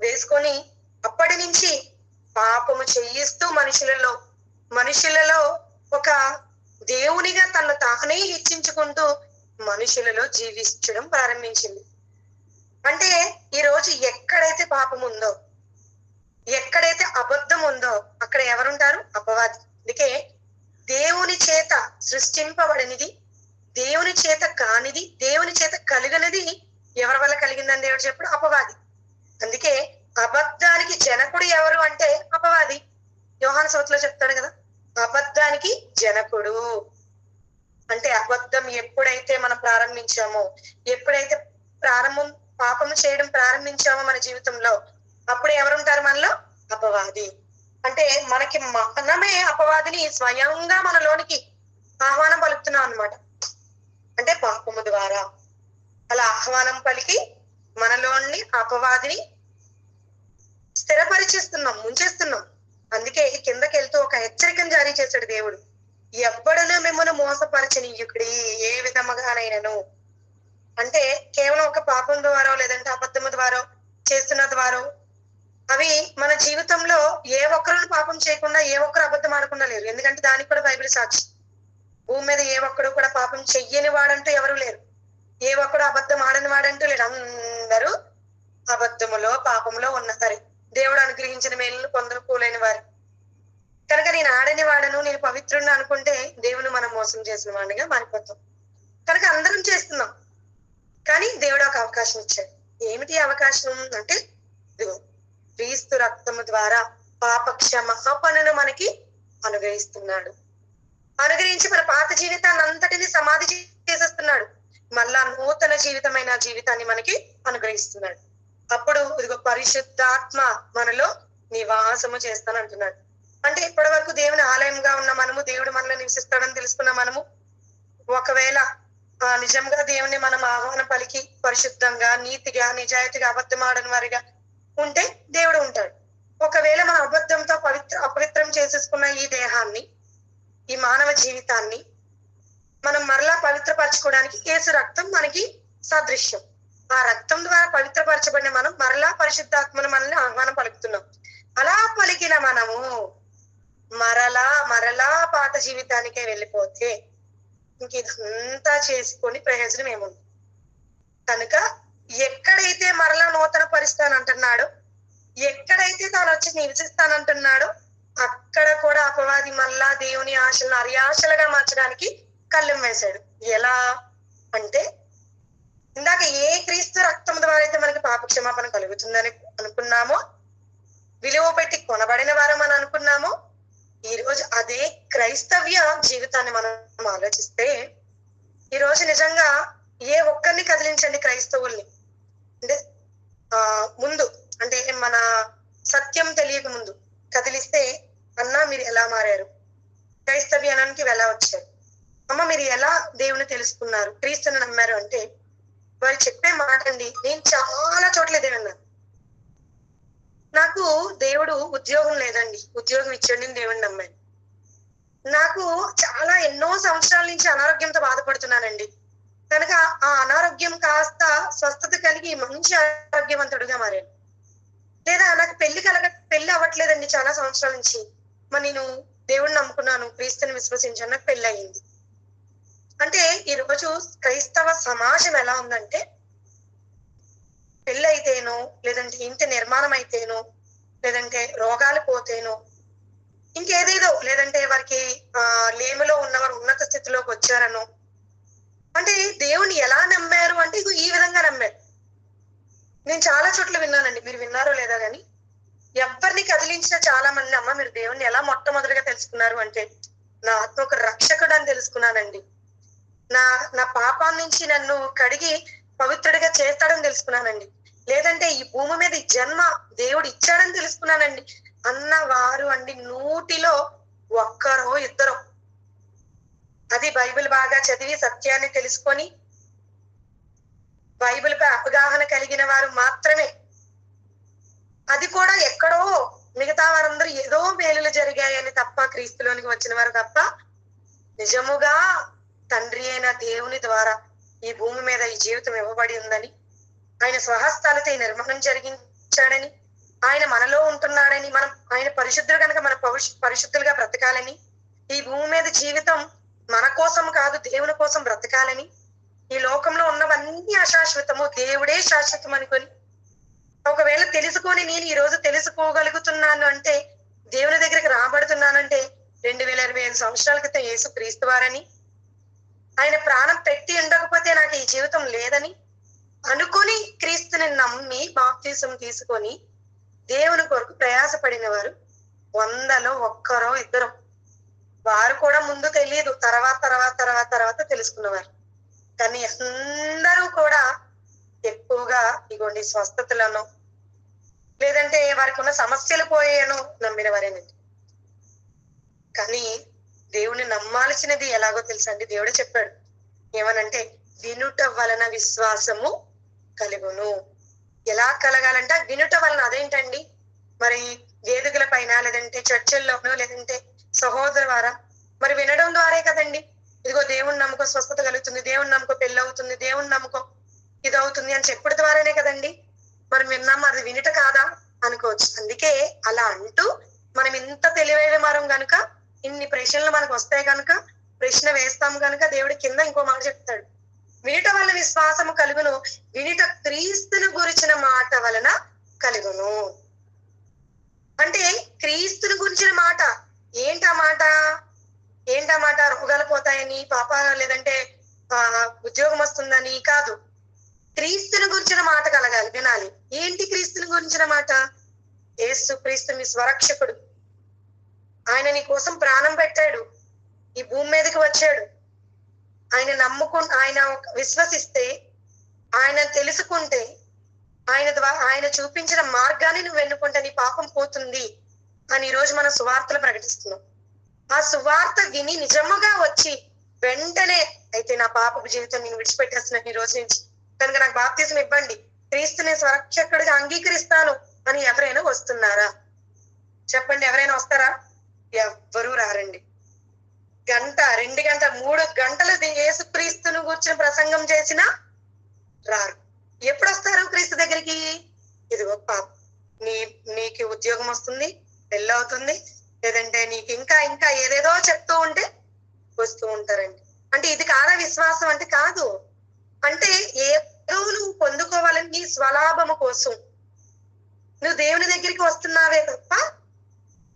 వేసుకొని అప్పటి నుంచి పాపము చేయిస్తూ మనుషులలో ఒక దేవునిగా తను తానే హెచ్చించుకుంటూ మనుషులలో జీవించడం ప్రారంభించింది. అంటే ఈ రోజు ఎక్కడైతే పాపం ఉందో, ఎక్కడైతే అబద్ధం ఉందో అక్కడ ఎవరుంటారు? అపవాది. అందుకే దేవుని చేత సృష్టింపబడినది, దేవుని చేత కానిది, దేవుని చేత కలిగినది ఎవరి వల్ల కలిగిందని దేవుడు చెప్పాడు? అపవాది. అందుకే అబద్ధానికి జనకుడు ఎవరు అంటే అపవాది. యోహాను సువార్తలో చెప్తాడు కదా, అబద్ధానికి జనకుడు. అంటే అబద్ధం ఎప్పుడైతే మనం ప్రారంభించామో, ఎప్పుడైతే పాపము చేయడం ప్రారంభించామో మన జీవితంలో, అప్పుడు ఎవరుంటారు మనలో? అపవాది. అంటే మనమే అపవాదిని స్వయంగా మనలోనికి ఆహ్వానం పలుకుతున్నాం అన్నమాట. అంటే పాపము ద్వారా అలా ఆహ్వానం పలికి మనలోని అపవాదిని స్థిరపరిచేస్తున్నాం, ముంచేస్తున్నాం. అందుకే కిందకి వెళ్తూ ఒక హెచ్చరికను జారీ చేశాడు దేవుడు. ఎవ్వడను మిమ్మల్ని మోసపరచనీయుకుడి ఏ విధముగానైనను. అంటే కేవలం ఒక పాపం ద్వారా లేదంటే అబద్ధము ద్వారా చేస్తున్న ద్వారా అవి మన జీవితంలో ఏ ఒక్కరు పాపం చేయకుండా, ఏ ఒక్కరు అబద్ధం ఆడకుండా లేరు. ఎందుకంటే దానికి కూడా బైబిల్ సాక్షి. భూమి మీద ఏ ఒక్కడు కూడా పాపం చెయ్యని వాడంటూ ఎవరు లేరు, ఏ ఒక్కడు అబద్ధం ఆడని వాడంటూ లేరు. అందరూ అబద్ధములో పాపంలో ఉన్న సరే దేవుడు అనుగ్రహించిన మేలు కొందరు కూలైన వారు కనుక నేను ఆడని వాడను, నేను పవిత్రుడిని అనుకుంటే దేవుని మనం మోసం చేసిన వాడిగా మారిపోతాం. కనుక అందరం చేస్తున్నాం. కానీ దేవుడు ఒక అవకాశం ఇచ్చాడు. ఏమిటి అవకాశం అంటే, ఇదిగో క్రీస్తు రక్తము ద్వారా పాప క్షమాపణను మనకి అనుగ్రహిస్తున్నాడు. అనుగ్రహించి మన పాత జీవితాన్ని అంతటిని సమాధి చేసేస్తున్నాడు. మళ్ళా నూతన జీవితాన్ని మనకి అనుగ్రహిస్తున్నాడు. అప్పుడు ఇదిగో పరిశుద్ధాత్మ మనలో నివాసము చేస్తానంటున్నాడు. అంటే ఇప్పటి వరకు దేవుని ఆలయంగా ఉన్న మనము, దేవుడు మనలో నివసిస్తాడని తెలుసుకున్న మనము, ఒకవేళ నిజంగా దేవుని మనం ఆహ్వానం పలికి పరిశుద్ధంగా, నీతిగా, నిజాయితీగా, అబద్ధమాడని వారిగా ఉంటే దేవుడు ఉంటాడు. ఒకవేళ మన అబద్ధంతో అపవిత్రం చేసేసుకున్న ఈ దేహాన్ని, ఈ మానవ జీవితాన్ని మనం మరలా పవిత్రపరచుకోవడానికి యేసు రక్తం మనకి సాదృశ్యం. ఆ రక్తం ద్వారా పవిత్రపరచబడిన మనం మరలా పరిశుద్ధాత్మను మనల్ని ఆహ్వానం పలుకుతున్నాం. అలా పలికిన మనము మరలా పాత జీవితానికే వెళ్ళిపోతే ఇంక ఇదంతా చేసుకొని ప్రయోజనం ఏముంది? కనుక ఎక్కడైతే మరలా నూతన పరిస్థానంటున్నాడో, ఎక్కడైతే తాను వచ్చి నివసిస్తానంటున్నాడో అక్కడ కూడా అపవాది మళ్ళా దేవుని ఆశలను అరియాశలుగా మార్చడానికి కళ్ళెం వేశాడు. ఎలా అంటే, ఇందాక ఏ క్రీస్తు రక్తం ద్వారా అయితే మనకి పాప క్షమాపణ కలుగుతుందని అనుకున్నామో, విలువ పెట్టి కొనబడిన వారం అని అనుకున్నామో, ఈ రోజు అదే క్రైస్తవ్య జీవితాన్ని మనం ఆలోచిస్తే, ఈ రోజు నిజంగా ఏ ఒక్కరిని కదిలించండి క్రైస్తవుల్ని అంటే ముందు, అంటే మన సత్యం తెలియక ముందు కదిలిస్తే, అన్నా మీరు ఎలా మారారు, క్రైస్తవ్యానికి ఎలా వచ్చారు, అమ్మ మీరు ఎలా దేవుని తెలుసుకున్నారు, క్రీస్తుని నమ్మారు అంటే వారు చెప్పే మాట అండి. నేను చాలా చోట్ల ఇదే విన్నాను. నాకు దేవుడు ఉద్యోగం లేదండి, ఉద్యోగం ఇచ్చాడు, నేను దేవుడిని నమ్మాను. నాకు చాలా ఎన్నో సంవత్సరాల నుంచి అనారోగ్యంతో బాధపడుతున్నానండి, కనుక ఆ అనారోగ్యం కాస్త స్వస్థత కలిగి మంచి ఆరోగ్యవంతుడుగా మారాను. లేదా నాకు పెళ్లి అవ్వట్లేదండి చాలా సంవత్సరాల నుంచి, మరి నేను దేవుడిని నమ్ముకున్నాను, క్రీస్తుని విశ్వసించాను, నాకు పెళ్లి అయ్యింది. అంటే ఈ రోజు క్రైస్తవ సమాజం ఎలా ఉందంటే, పెళ్ళి అయితేనో, లేదంటే ఇంటి నిర్మాణం అయితేనో, లేదంటే రోగాలు పోతేనో, ఇంకేదేదో, లేదంటే వారికి లేమిలో ఉన్నవారు ఉన్నత స్థితిలోకి వచ్చారనో, అంటే దేవుని ఎలా నమ్మారు అంటే ఈ విధంగా నమ్మారు. నేను చాలా చోట్ల విన్నానండి, మీరు విన్నారో లేదా కానీ, ఎవరిని కదిలించిన చాలా మంది, అమ్మ మీరు దేవుణ్ణి ఎలా మొట్టమొదటిగా తెలుసుకున్నారు అంటే, నా ఆత్మ ఒక రక్షకుడు అని తెలుసుకున్నానండి, నా పాపం నుంచి నన్ను కడిగి పవిత్రుడిగా చేస్తాడని తెలుసుకున్నానండి, లేదంటే ఈ భూమి మీద ఈ జన్మ దేవుడు ఇచ్చాడని తెలుసుకున్నానండి అన్నవారు అండి 100లో ఒక్కరో ఇద్దరో. అది బైబిల్ బాగా చదివి సత్యాన్ని తెలుసుకొని బైబిల్ పై అవగాహన కలిగిన వారు మాత్రమే. అది కూడా ఎక్కడో, మిగతా వారందరూ ఏదో మేలులు జరిగాయని తప్ప, క్రీస్తులోనికి వచ్చిన వారు తప్ప, నిజముగా తండ్రి అయిన దేవుని ద్వారా ఈ భూమి మీద ఈ జీవితం ఇవ్వబడి ఉందని, ఆయన స్వహస్తాలతో ఈ నిర్మాణం జరిగించాడని, ఆయన మనలో ఉంటున్నాడని, మనం ఆయన పరిశుద్ధులు కనుక మన పరిశుద్ధులుగా బ్రతకాలని, ఈ భూమి మీద జీవితం మన కోసం కాదు దేవుని కోసం బ్రతకాలని, ఈ లోకంలో ఉన్నవన్నీ అశాశ్వతము, దేవుడే శాశ్వతం అనుకొని, ఒకవేళ తెలుసుకొని నేను ఈ రోజు తెలుసుకోగలుగుతున్నాను అంటే, దేవుని దగ్గరికి రాబడుతున్నానంటే 2025 సంవత్సరాల క్రితం యేసు క్రీస్తు వారని, ఆయన ప్రాణం పెట్టి ఉండకపోతే నాకు ఈ జీవితం లేదని అనుకొని క్రీస్తుని నమ్మి బాప్తిసం తీసుకొని దేవుని కొరకు ప్రయాసపడిన వారు 100లో 1-2 వారు కూడా ముందు తెలియదు, తర్వాత తెలుసుకున్నవారు. కానీ అందరూ కూడా ఎక్కువగా ఇగోండి స్వస్థతలను లేదంటే వారికి ఉన్న సమస్యలు పోయాను నమ్మిన వారేనండి. కానీ దేవుని నమ్మాల్సినది ఎలాగో తెలుసండి, దేవుడే చెప్పాడు ఏమనంటే వినుట వలన విశ్వాసము కలుగును. ఎలా కలగాలంటే వినుట వలన. అదేంటండి మరి వేదికల పైన లేదంటే చర్చల్లోనో లేదంటే సహోదరు వారా మరి వినడం ద్వారే కదండి. ఇదిగో దేవుని నమ్మకం స్వస్థత కలుగుతుంది, దేవుని నమ్మకం పెళ్ళి అవుతుంది, దేవుని నమ్మకం ఇది అవుతుంది అని చెప్పడం ద్వారానే కదండి. మరి విన్నాం, అది వినుట కాదా అనుకోవచ్చు. అందుకే అలా అంటూ మనం ఇంత తెలివైన వారం కనుక ఇన్ని ప్రశ్నలు మనకు వస్తాయి కనుక ప్రశ్న వేస్తాం కనుక దేవుడి కింద ఇంకో మాట చెప్తాడు, వినుట వలన విశ్వాసము కలుగును, వినుట క్రీస్తును గురించిన మాట వలన కలుగును. అంటే క్రీస్తుని గురించిన మాట ఏంటా మాట రోగాలు పోతాయని, పాప లేదంటే ఉద్యోగం వస్తుందని కాదు, క్రీస్తుని గురించిన మాట కలగాలి, వినాలి. ఏంటి క్రీస్తుని గురించిన మాట? యేసు క్రీస్తు మీ స్వరక్షకుడు, ఆయన నీ కోసం ప్రాణం పెట్టాడు, ఈ భూమి మీదకి వచ్చాడు. ఆయన ఆయన విశ్వసిస్తే, ఆయన తెలుసుకుంటే, ఆయన చూపించిన మార్గాన్ని నువ్వు ఎన్నుకుంటే నీ పాపం పోతుంది అని ఈ రోజు మనం సువార్తలు ప్రకటిస్తున్నాం. ఆ సువార్త విని నిజముగా వచ్చి వెంటనే అయితే నా పాపపు జీవితం నేను విడిచిపెట్టేస్తున్నాను ఈ రోజు నుంచి, కనుక నాకు బాప్తిసం ఇవ్వండి, క్రీస్తుని స్వరక్షకుడిగా అంగీకరిస్తాను అని ఎవరైనా వస్తున్నారా? చెప్పండి, ఎవరైనా వస్తారా? ఎవ్వరూ రారండి. 1 గంట 2 గంట 3 గంటలు యేసు క్రీస్తును కూర్చుని ప్రసంగం చేసినా రారు. ఎప్పుడు వస్తారు క్రీస్తు దగ్గరికి? ఇదిగో పాప నీకు ఉద్యోగం వస్తుంది, పెళ్ళి అవుతుంది, లేదంటే నీకు ఇంకా ఏదేదో చెప్తూ ఉంటే వస్తూ ఉంటారండి. అంటే ఇది కాదా విశ్వాసం? అంటే కాదు. అంటే ఏదో నువ్వు పొందుకోవాలని నీ స్వలాభము కోసం నువ్వు దేవుని దగ్గరికి వస్తున్నావే తప్ప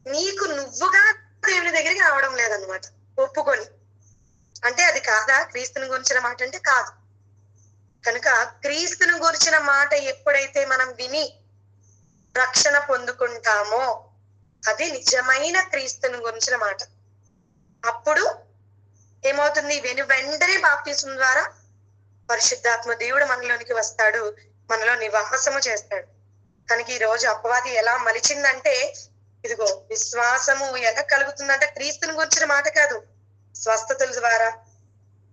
నీకు నువ్వుగా దేవుని దగ్గరికి రావడం లేదనమాట. ఒప్పుకొని అంటే అది కాదా క్రీస్తుని గురించిన మాట? అంటే కాదు. కనుక క్రీస్తుని గురించిన మాట ఎప్పుడైతే మనం విని రక్షణ పొందుకుంటామో అది నిజమైన క్రీస్తుని గురించిన మాట. అప్పుడు ఏమవుతుంది? వెంటనే బాప్తిసం ద్వారా పరిశుద్ధాత్మ దేవుడు మనలోనికి వస్తాడు, మనలో నివాసము చేస్తాడు. కనుక ఈ రోజు అపవాది ఎలా మలిచిందంటే, ఇదిగో విశ్వాసము ఎలా కలుగుతుందంటే క్రీస్తుని గురించిన మాట కాదు, స్వస్థతల ద్వారా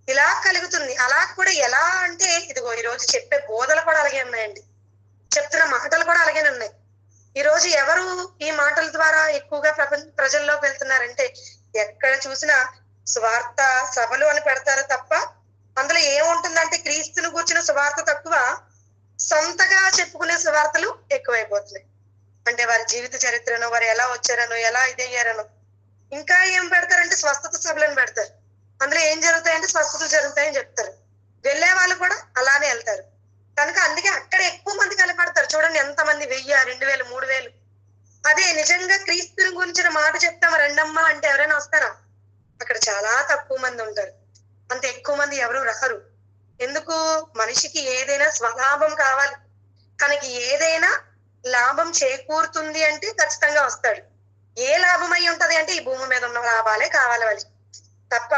ఇలా కలుగుతుంది. అలా కూడా ఎలా అంటే ఇదిగో ఈ రోజు చెప్పే బోధలు కూడా అలాగే ఉన్నాయండి, చెప్తున్న మాటలు కూడా అలాగే ఉన్నాయి. ఈ రోజు ఎవరు ఈ మాటల ద్వారా ఎక్కువగా ప్రజల్లోకి వెళ్తున్నారంటే, ఎక్కడ చూసినా స్వార్థ సభలు అని పెడతారు తప్ప అందులో ఏముంటుందంటే క్రీస్తుని కూర్చున్న స్వార్థ తక్కువ, సొంతగా చెప్పుకునే స్వార్థలు ఎక్కువైపోతున్నాయి. అంటే వారి జీవిత చరిత్రను, వారు ఎలా వచ్చారనో, ఎలా ఇదయ్యారనో. ఇంకా ఏం పెడతారంటే స్వస్థత సభలను పెడతారు. అందులో ఏం జరుగుతాయంటే స్వస్థతలు జరుగుతాయని చెప్తారు. వెళ్ళే వాళ్ళు కూడా అలానే వెళ్తారు. కనుక అందుకే అక్కడ ఎక్కువ మంది కనపడతారు. చూడండి ఎంతమంది, 1000, 2000, 3000. అదే నిజంగా క్రీస్తుని గురించిన మాట చెప్తాము రెండమ్మ అంటే ఎవరైనా వస్తారా? అక్కడ చాలా తక్కువ మంది ఉంటారు. అంత ఎక్కువ మంది ఎవరు రారు. ఎందుకు? మనిషికి ఏదైనా స్వలాభం కావాలి, తనకి ఏదైనా లాభం చేకూరుతుంది అంటే ఖచ్చితంగా వస్తాడు. ఏ లాభం అయి ఉంటది అంటే ఈ భూమి మీద ఉన్న లాభాలే కావాలి వాళ్ళకి తప్ప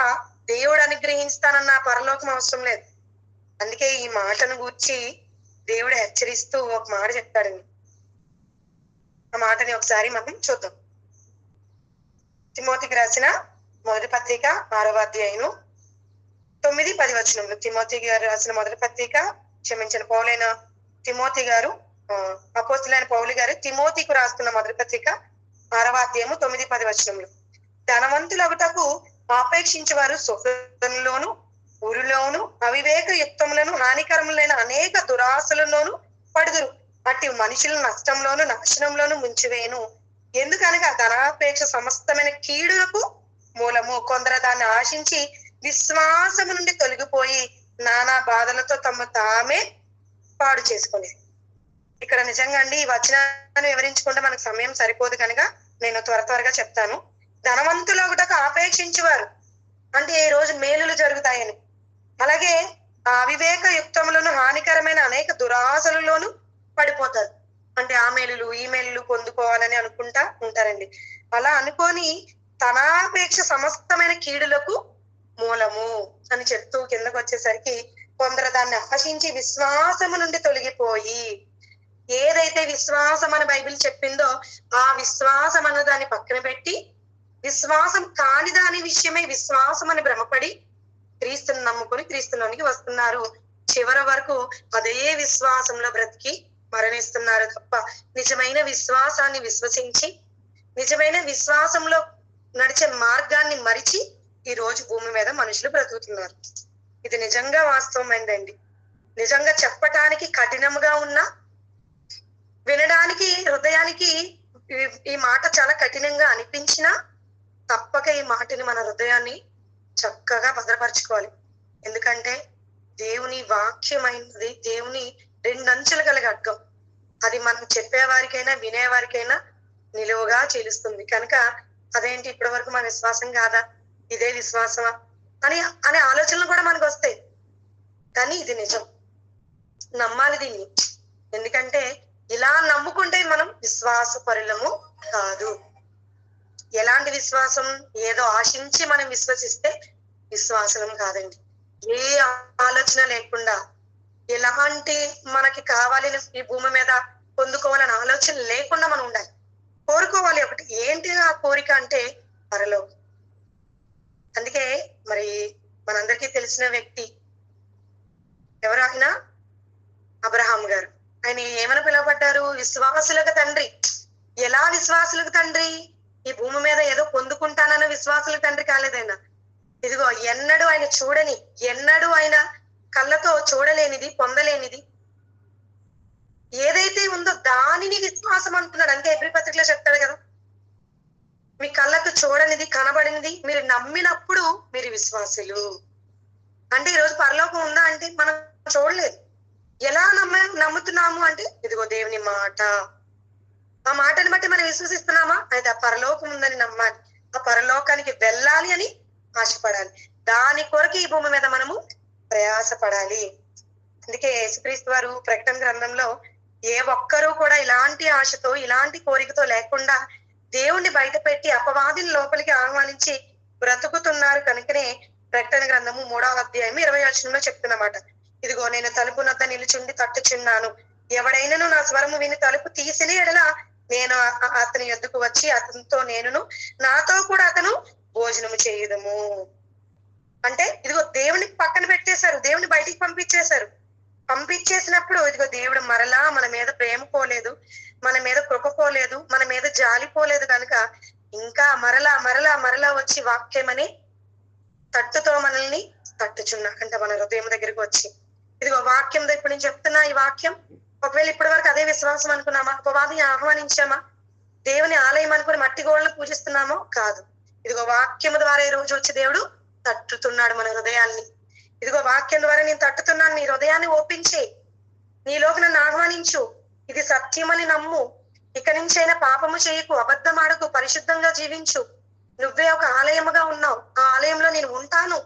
దేవుడు అనుగ్రహిస్తానన్న పరలోకం అవసరం లేదు. అందుకే ఈ మాటను గూర్చి దేవుడు హెచ్చరిస్తూ ఒక మాట చెప్తాడండి. ఆ మాటని ఒకసారి మనం చూద్దాం. తిమోతికి రాసిన మొదటి పత్రిక 6వ అధ్యాయం 9-10 వచనములు. తిమోతి గారు రాసిన మొదటి పత్రిక, క్షమించిన పౌలైన తిమోతి గారు, అపోస్తులైన పౌలు గారు తిమోతికు రాస్తున్న మొదటి పత్రిక 6వ అధ్యాయము 9-10 వచనములు. ధనవంతులగుటకు ఆపేక్షించేవారు సుఖంలోను ఊరిలోను అవివేక యుక్తములను హానికరములైన అనేక దురాశలలోను పడుదురు. అట్టి మనుషులు నష్టంలోను నాశనంలోను ముంచివేయను. ఎందుకనగా ధనాపేక్ష సమస్తమైన కీడులకు మూలము. కొందరు దాన్ని ఆశించి విశ్వాసము నుండి తొలగిపోయి నానా బాధలతో తమ తామే పాడు చేసుకునేది. ఇక్కడ నిజంగా అండి ఈ వచనాన్ని వివరించుకుంటే మనకు సమయం సరిపోదు కనుక నేను త్వరగా చెప్తాను. ధనవంతులొకటకు ఆపేక్షించేవారు అంటే ఈ రోజు మేలులు జరుగుతాయని, అలాగే అవివేక యుక్తములను హానికరమైన అనేక దురాశలలోను పడిపోతారు. అంటే ఆ మేలులు ఈ మేలులు పొందుకోవాలని అనుకుంటా ఉంటారండి. అలా అనుకొని ధనాపేక్ష సమస్తమైన కీడులకు మూలము అని చెప్తూ కిందకు వచ్చేసరికి కొందరు దాన్ని ఆశించి విశ్వాసము నుండి తొలగిపోయి, ఏదైతే విశ్వాసం అని బైబిల్ చెప్పిందో ఆ విశ్వాసం అన్న దాన్ని పక్కన పెట్టి విశ్వాసం కాని దాని విషయమై విశ్వాసం అని భ్రమపడి క్రీస్తుని నమ్ముకొని క్రీస్తులోనికి వస్తున్నారు. చివరి వరకు అదే విశ్వాసంలో బ్రతికి మరణిస్తున్నారు తప్ప నిజమైన విశ్వాసాన్ని విశ్వసించి నిజమైన విశ్వాసంలో నడిచే మార్గాన్ని మరిచి ఈ రోజు భూమి మీద మనుషులు బ్రతుకుతున్నారు. ఇది నిజంగా వాస్తవమైందండి. నిజంగా చెప్పటానికి కఠినంగా ఉన్నా, వినడానికి హృదయానికి ఈ మాట చాలా కఠినంగా అనిపించినా తప్పక ఈ మాటని మన హృదయాన్ని చక్కగా భద్రపరచుకోవాలి. ఎందుకంటే దేవుని వాక్యమైనది దేవుని రెండంచులు కలిగి అడ్డం. అది మనం చెప్పేవారికైనా వినేవారికైనా నిలువుగా చీలుస్తుంది. కనుక అదేంటి ఇప్పటి వరకు మన విశ్వాసం కాదా, ఇదే విశ్వాసమా అనే ఆలోచనలు కూడా మనకు వస్తాయి. కానీ ఇది నిజం, నమ్మాలి దీన్ని. ఎందుకంటే ఇలా నమ్ముకుంటే మనం విశ్వాసపరులము కాదు. ఎలాంటి విశ్వాసం? ఏదో ఆశించి మనం విశ్వసిస్తే విశ్వాసం కాదండి. ఏ ఆలోచన లేకుండా, ఎలాంటి మనకి కావాలి ఈ భూమి మీద పొందుకోవాలని ఆలోచన లేకుండా మనం ఉండాలి. కోరుకోవాలి ఒకటి. ఏంటి ఆ కోరిక అంటే పరలోకం. అందుకే మరి మనందరికీ తెలిసిన వ్యక్తి ఎవరు? ఆయన అబ్రహాం గారు. ఆయన ఏమని పిలువబడ్డారు? విశ్వాసులకు తండ్రి. ఎలా విశ్వాసులకు తండ్రి? ఈ భూమి మీద ఏదో పొందుకుంటానన్న విశ్వాసులకు తండ్రి కాలేదైనా. ఇదిగో ఎన్నడూ ఆయన చూడని, ఎన్నడూ ఆయన కళ్ళతో చూడలేనిది, పొందలేనిది ఏదైతే ఉందో దానిని విశ్వాసం అంటున్నాడు. అంటే ఎబ్రీ పత్రికలో చెప్తాడు కదా, మీ కళ్ళకు చూడనిది కనబడినది మీరు నమ్మినప్పుడు మీరు విశ్వాసులు. అంటే ఈరోజు పరలోకం ఉందా అంటే మనం చూడలేదు. ఎలా నమ్ముతున్నాము అంటే ఇదిగో దేవుని మాట. ఆ మాటని బట్టి మనం విశ్వసిస్తున్నామా? అయితే ఆ పరలోకం ఉందని నమ్మాలి, ఆ పరలోకానికి వెళ్ళాలి అని ఆశపడాలి. దాని కొరకు ఈ భూమి మీద మనము ప్రయాసపడాలి. అందుకే యేసుక్రీస్తు వారు ప్రకటన గ్రంథంలో ఏ ఒక్కరూ కూడా ఇలాంటి ఆశతో ఇలాంటి కోరికతో లేకుండా దేవుణ్ణి బయట పెట్టి అపవాదిని లోపలికి ఆహ్వానించి బ్రతుకుతున్నారు. కనుకనే ప్రకటన గ్రంథము 3వ అధ్యాయం 20వ వచనంలో చెప్తున్నమాట, ఇదిగో నేను తలుపు నొద్ద నిలుచుండి తట్టుచున్నాను, ఎవడైనను నా స్వరము విని తలుపు తీసిన ఎడల నేను అతని యొద్దకు వచ్చి అతనితో నేనును నాతో కూడా అతను భోజనము చేయుదము. అంటే ఇదిగో దేవుని పక్కన పెట్టేశారు, దేవుని బయటికి పంపించేశారు. పంపించేసినప్పుడు ఇదిగో దేవుడు మరలా మన మీద ప్రేమ పోలేదు, మన మీద కృప పోలేదు, మన మీద జాలిపోలేదు కనుక ఇంకా మరలా మరలా మరలా వచ్చి వాక్యమని తట్టుతో మనల్ని తట్టుచున్నా అంటే మన హృదయం దగ్గరికి వచ్చి ఇదిగో వాక్యం ఇప్పుడు నేను చెప్తున్నా. ఈ వాక్యం ఒకవేళ ఇప్పటి వరకు అదే విశ్వాసం అనుకున్నామా? అపవాదిని ఆహ్వానించామా? దేవుని ఆలయం అనుకుని మట్టి గోడలను పూజిస్తున్నామో? కాదు. ఇదిగో వాక్యము ద్వారా ఈ రోజు వచ్చి దేవుడు తట్టుతున్నాడు మన హృదయాల్ని. ఇదిగో వాక్యం ద్వారా నేను తట్టుతున్నాను, నీ హృదయాన్ని ఓపించే, నీలోకి నన్ను ఆహ్వానించు, ఇది సత్యమని నమ్ము, ఇక నుంచైనా పాపము చేయకు, అబద్ధం ఆడకు, పరిశుద్ధంగా జీవించు, నువ్వే ఒక ఆలయముగా ఉన్నావు, ఆ ఆలయంలో నేను ఉంటాను,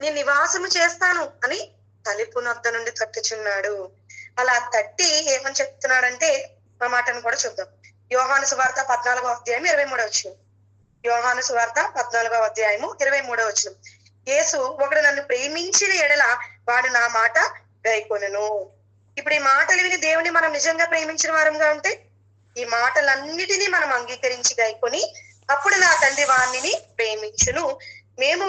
నేను నివాసము చేస్తాను అని తలుపు నొద్ద నుండి తట్టుచున్నాడు. అలా తట్టి ఏమని చెప్తున్నాడంటే ఆ మాటను కూడా చూద్దాం. యోహాను సువార్త 14వ అధ్యాయం 23వ వచనం. యోహాను సువార్త 14వ అధ్యాయము 23వ వచనం. యేసు, ఒకడు నన్ను ప్రేమించిన ఎడల వాడు నా మాట గైకొనును. ఇప్పుడు ఈ మాటలు విని దేవుని మనం నిజంగా ప్రేమించిన వారంగా ఉంటే ఈ మాటలన్నిటినీ మనం అంగీకరించి గైకొని అప్పుడు నా తండ్రి వాణ్ణిని ప్రేమించును, మేము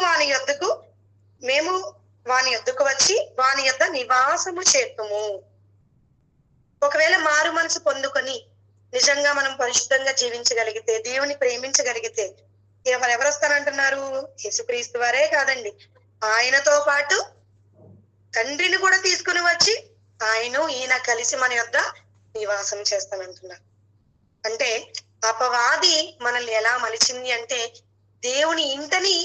వాని యొద్దకు వచ్చి వాని యొద్ద నివాసము చేతుము. ఒకవేళ మారు మనసు పొందుకొని నిజంగా మనం పరిశుద్ధంగా జీవించగలిగితే, దేవుని ప్రేమించగలిగితే ఎవరు వస్తానంటున్నారు? యేసుక్రీస్తు వారే కాదండి, ఆయనతో పాటు తండ్రిని కూడా తీసుకుని వచ్చి ఈయన కలిసి మన యొద్ద నివాసం చేస్తానంటున్నారు. అంటే అపవాది మనల్ని ఎలా మలిచింది అంటే, దేవుని ఇంటని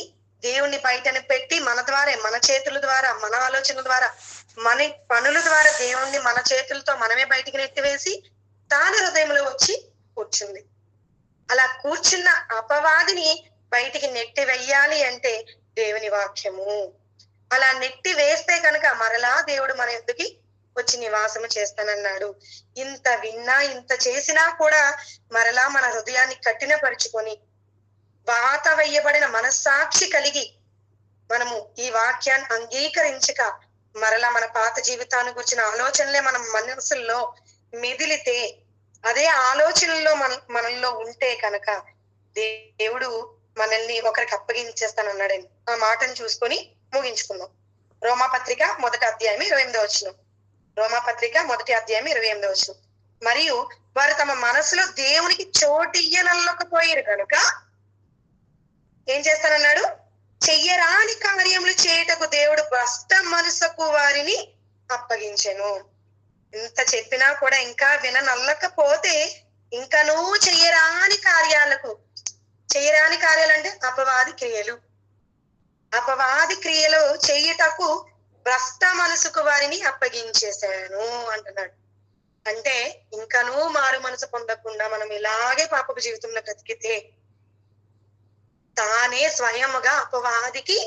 దేవుని బయటని పెట్టి మన ద్వారా, మన చేతుల ద్వారా, మన ఆలోచన ద్వారా, మన పనుల ద్వారా దేవుణ్ణి మన చేతులతో మనమే బయటికి నెట్టివేసి తాను హృదయంలో వచ్చి కూర్చుంది. అలా కూర్చున్న అపవాదిని బయటికి నెట్టి వెయ్యాలి అంటే దేవుని వాక్యము. అలా నెట్టి వేస్తే కనుక మరలా దేవుడు మన ఎద్దుకి వచ్చి నివాసము చేస్తానన్నాడు. ఇంత విన్నా, ఇంత చేసినా కూడా మరలా మన హృదయాన్ని కఠినపరుచుకొని వాత వేయబడిన మనస్సాక్షి కలిగి మనము ఈ వాక్యాన్ని అంగీకరించక మరలా మన పాత జీవితాన్ని గురించిన ఆలోచనలే మన మనసుల్లో మెదిలితే, అదే ఆలోచనల్లో మనల్లో ఉంటే కనుక దేవుడు మనల్ని ఒకరికి అప్పగించేస్తానన్నాడండి. ఆ మాటను చూసుకొని ముగించుకుందాం. రోమాపత్రిక 1వ అధ్యాయం 28వ వచనం. రోమాపత్రిక 1వ అధ్యాయం 28వ వచనం. మరియు వారు తమ మనసులో దేవునికి చోటు ఇయ్యనల్లకపోయారు కనుక ఏం చేస్తానన్నాడు? చెయ్యరాని కార్యములు చేయుటకు దేవుడు భ్రష్ట మనసుకు వారిని అప్పగించెను. ఇంత చెప్పినా కూడా ఇంకా విననల్లకపోతే ఇంకనూ చెయ్యరాని కార్యాలు అంటే అపవాది క్రియలు. అపవాది క్రియలు చేయుటకు భ్రష్ట మనసుకు వారిని అప్పగించేశాను అంటున్నాడు. అంటే ఇంకనూ మారు మనసు పొందకుండా మనం ఇలాగే పాపపు జీవితంలో బ్రతికితే తానే స్వయముగా అపవాదికి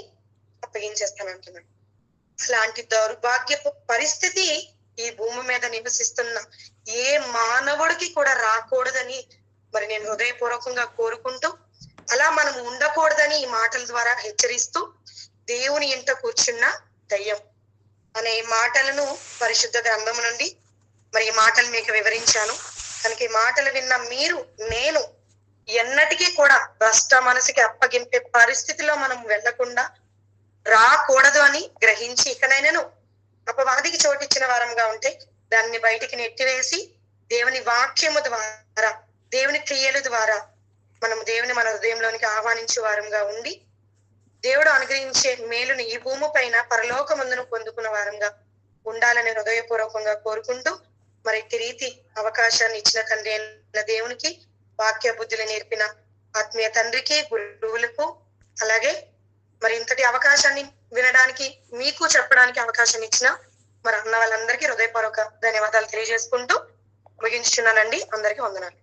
అప్పగించేస్తానంటున్నాడు. అలాంటి దౌర్భాగ్యపు పరిస్థితి ఈ భూమి మీద నివసిస్తున్న ఏ మానవుడికి కూడా రాకూడదని మరి నేను హృదయపూర్వకంగా కోరుకుంటూ, అలా మనం ఉండకూడదని ఈ మాటల ద్వారా హెచ్చరిస్తూ, దేవుని ఇంట కూర్చున్న దయ్యం అనే మాటలను పరిశుద్ధ గ్రంథం నుండి మరి ఈ మాటలు మీకు వివరించాను. కనుక ఈ మాటలు విన్న మీరు, నేను ఎన్నటికీ కూడా భ్రష్ట మనసుకి అప్పగింపే పరిస్థితిలో మనం వెళ్లకుండా రాకూడదు అని గ్రహించి, ఇకనైనాను అపవాదికి చోటిచ్చిన వారంగా ఉంటే దాన్ని బయటికి నెట్టివేసి దేవుని వాక్యము ద్వారా, దేవుని క్రియల ద్వారా మనం దేవుని మన హృదయంలోనికి ఆహ్వానించే వారంగా ఉండి, దేవుడు అనుగ్రహించే మేలుని ఈ భూమి పైన పరలోకమందును పొందుకున్న వారంగా ఉండాలని హృదయపూర్వకంగా కోరుకుంటూ, మరి ఇట్టి రీతి అవకాశాన్ని ఇచ్చిన తండ్రి అయిన దేవునికి, వాక్య బుద్ధులు నేర్పిన ఆత్మీయ తండ్రికి, గురువులకు, అలాగే మరి ఇంతటి అవకాశాన్ని వినడానికి, మీకు చెప్పడానికి అవకాశం ఇచ్చిన మరి అన్న వాళ్ళందరికీ హృదయపూర్వక ధన్యవాదాలు తెలియజేసుకుంటూ ముగించున్నానండి. అందరికీ వందనాలు.